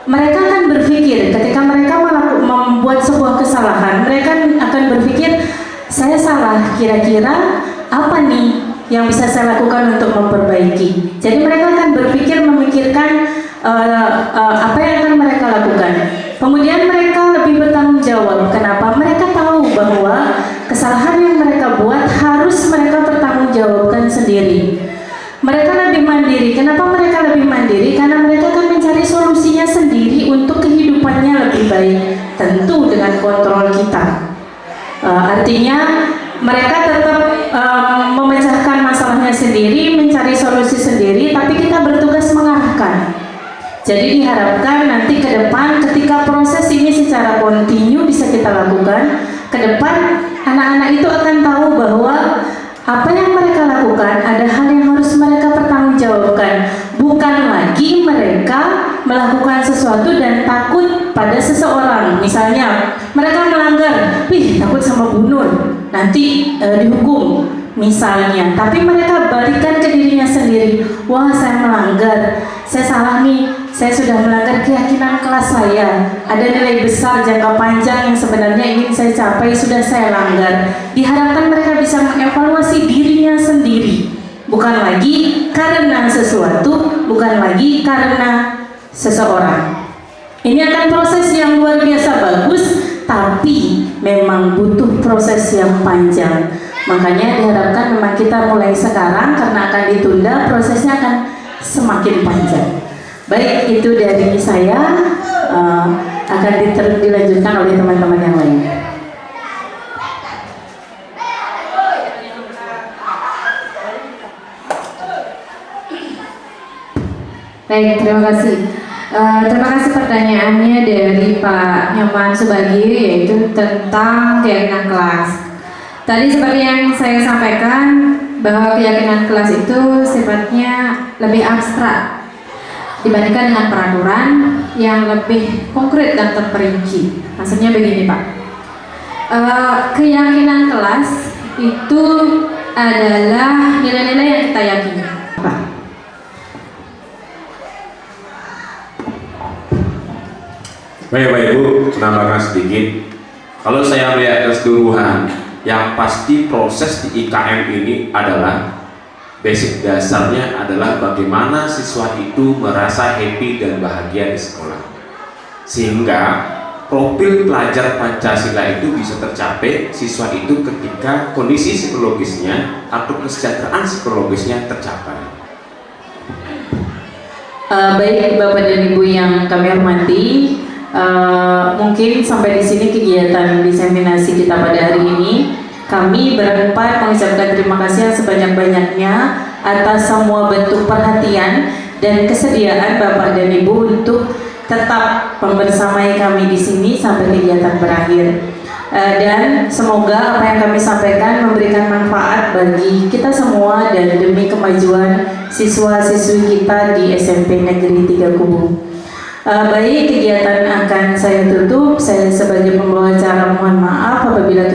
Mereka akan berpikir ketika mereka membuat sebuah kesalahan, mereka akan berpikir, saya salah, kira-kira apa nih yang bisa saya lakukan untuk memperbaiki. Jadi mereka akan berpikir, memikirkan apa yang akan mereka lakukan. Kemudian mereka lebih bertanggung jawab. Kenapa? Mereka tahu bahwa kesalahan yang mereka buat harus mereka pertanggungjawabkan sendiri. Mereka lebih mandiri. Kenapa mereka lebih mandiri? Karena mereka akan mencari solusinya sendiri untuk kehidupannya lebih baik. Tentu dengan kontrol kita. Artinya mereka tetap memecahkan masalahnya sendiri, mencari solusi sendiri, tapi kita bertugas mengarahkan. Jadi diharapkan nanti ke depan ketika proses ini secara kontinu bisa kita lakukan, ke depan anak-anak itu akan tahu bahwa apa yang mereka lakukan ada hal yang harus mereka pertanggungjawabkan, bukan lagi mereka melakukan sesuatu dan takut pada seseorang. Misalnya mereka melanggar, takut sama Bu Nur, nanti dihukum misalnya, tapi mereka balikan ke dirinya sendiri. Wah, saya melanggar, saya salah nih, saya sudah melanggar keyakinan kelas saya, ada nilai besar jangka panjang yang sebenarnya ingin saya capai, sudah saya langgar. Diharapkan mereka bisa mengevaluasi dirinya sendiri, bukan lagi karena sesuatu, bukan lagi karena seseorang. Ini akan proses yang luar biasa bagus, tapi memang butuh proses yang panjang. Makanya diharapkan memang kita mulai sekarang, karena akan ditunda, prosesnya akan semakin panjang. Baik, itu dari saya, akan dilanjutkan oleh teman-teman yang lain. Baik, terima kasih. Terima kasih pertanyaannya dari Pak Nyoman Subagio, yaitu tentang keyakinan kelas. Tadi seperti yang saya sampaikan bahwa keyakinan kelas itu sifatnya lebih abstrak dibandingkan dengan peraturan yang lebih konkret dan terperinci. Maksudnya begini Pak, keyakinan kelas itu adalah nilai-nilai yang kita yakini Pak. Baik Bu, menambahkan sedikit. Kalau saya melihat keseluruhan, yang pasti proses di IKM ini adalah basic dasarnya adalah bagaimana siswa itu merasa happy dan bahagia di sekolah, sehingga profil pelajar Pancasila itu bisa tercapai siswa itu ketika kondisi psikologisnya atau kesejahteraan psikologisnya tercapai. Baik Bapak dan Ibu yang kami hormati, mungkin sampai di sini kegiatan diseminasi kita pada hari ini. Kami berempat mengucapkan terima kasih yang sebanyak-banyaknya atas semua bentuk perhatian dan kesediaan Bapak dan Ibu untuk tetap membersamai kami di sini sampai kegiatan berakhir. Dan semoga apa yang kami sampaikan memberikan manfaat bagi kita semua dan demi kemajuan siswa-siswi kita di SMP Negeri 3 Kubu. Baik, kegiatan akan saya tutup. Saya sebagai pembawa acara mohon maaf apabila ada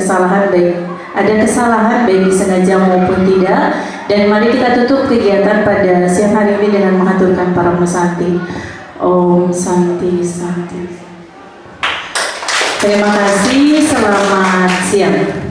kesalahan baik disengaja maupun tidak. Dan mari kita tutup kegiatan pada siang hari ini dengan mengaturkan para Santi. Om Santi Santi. Terima kasih, selamat siang.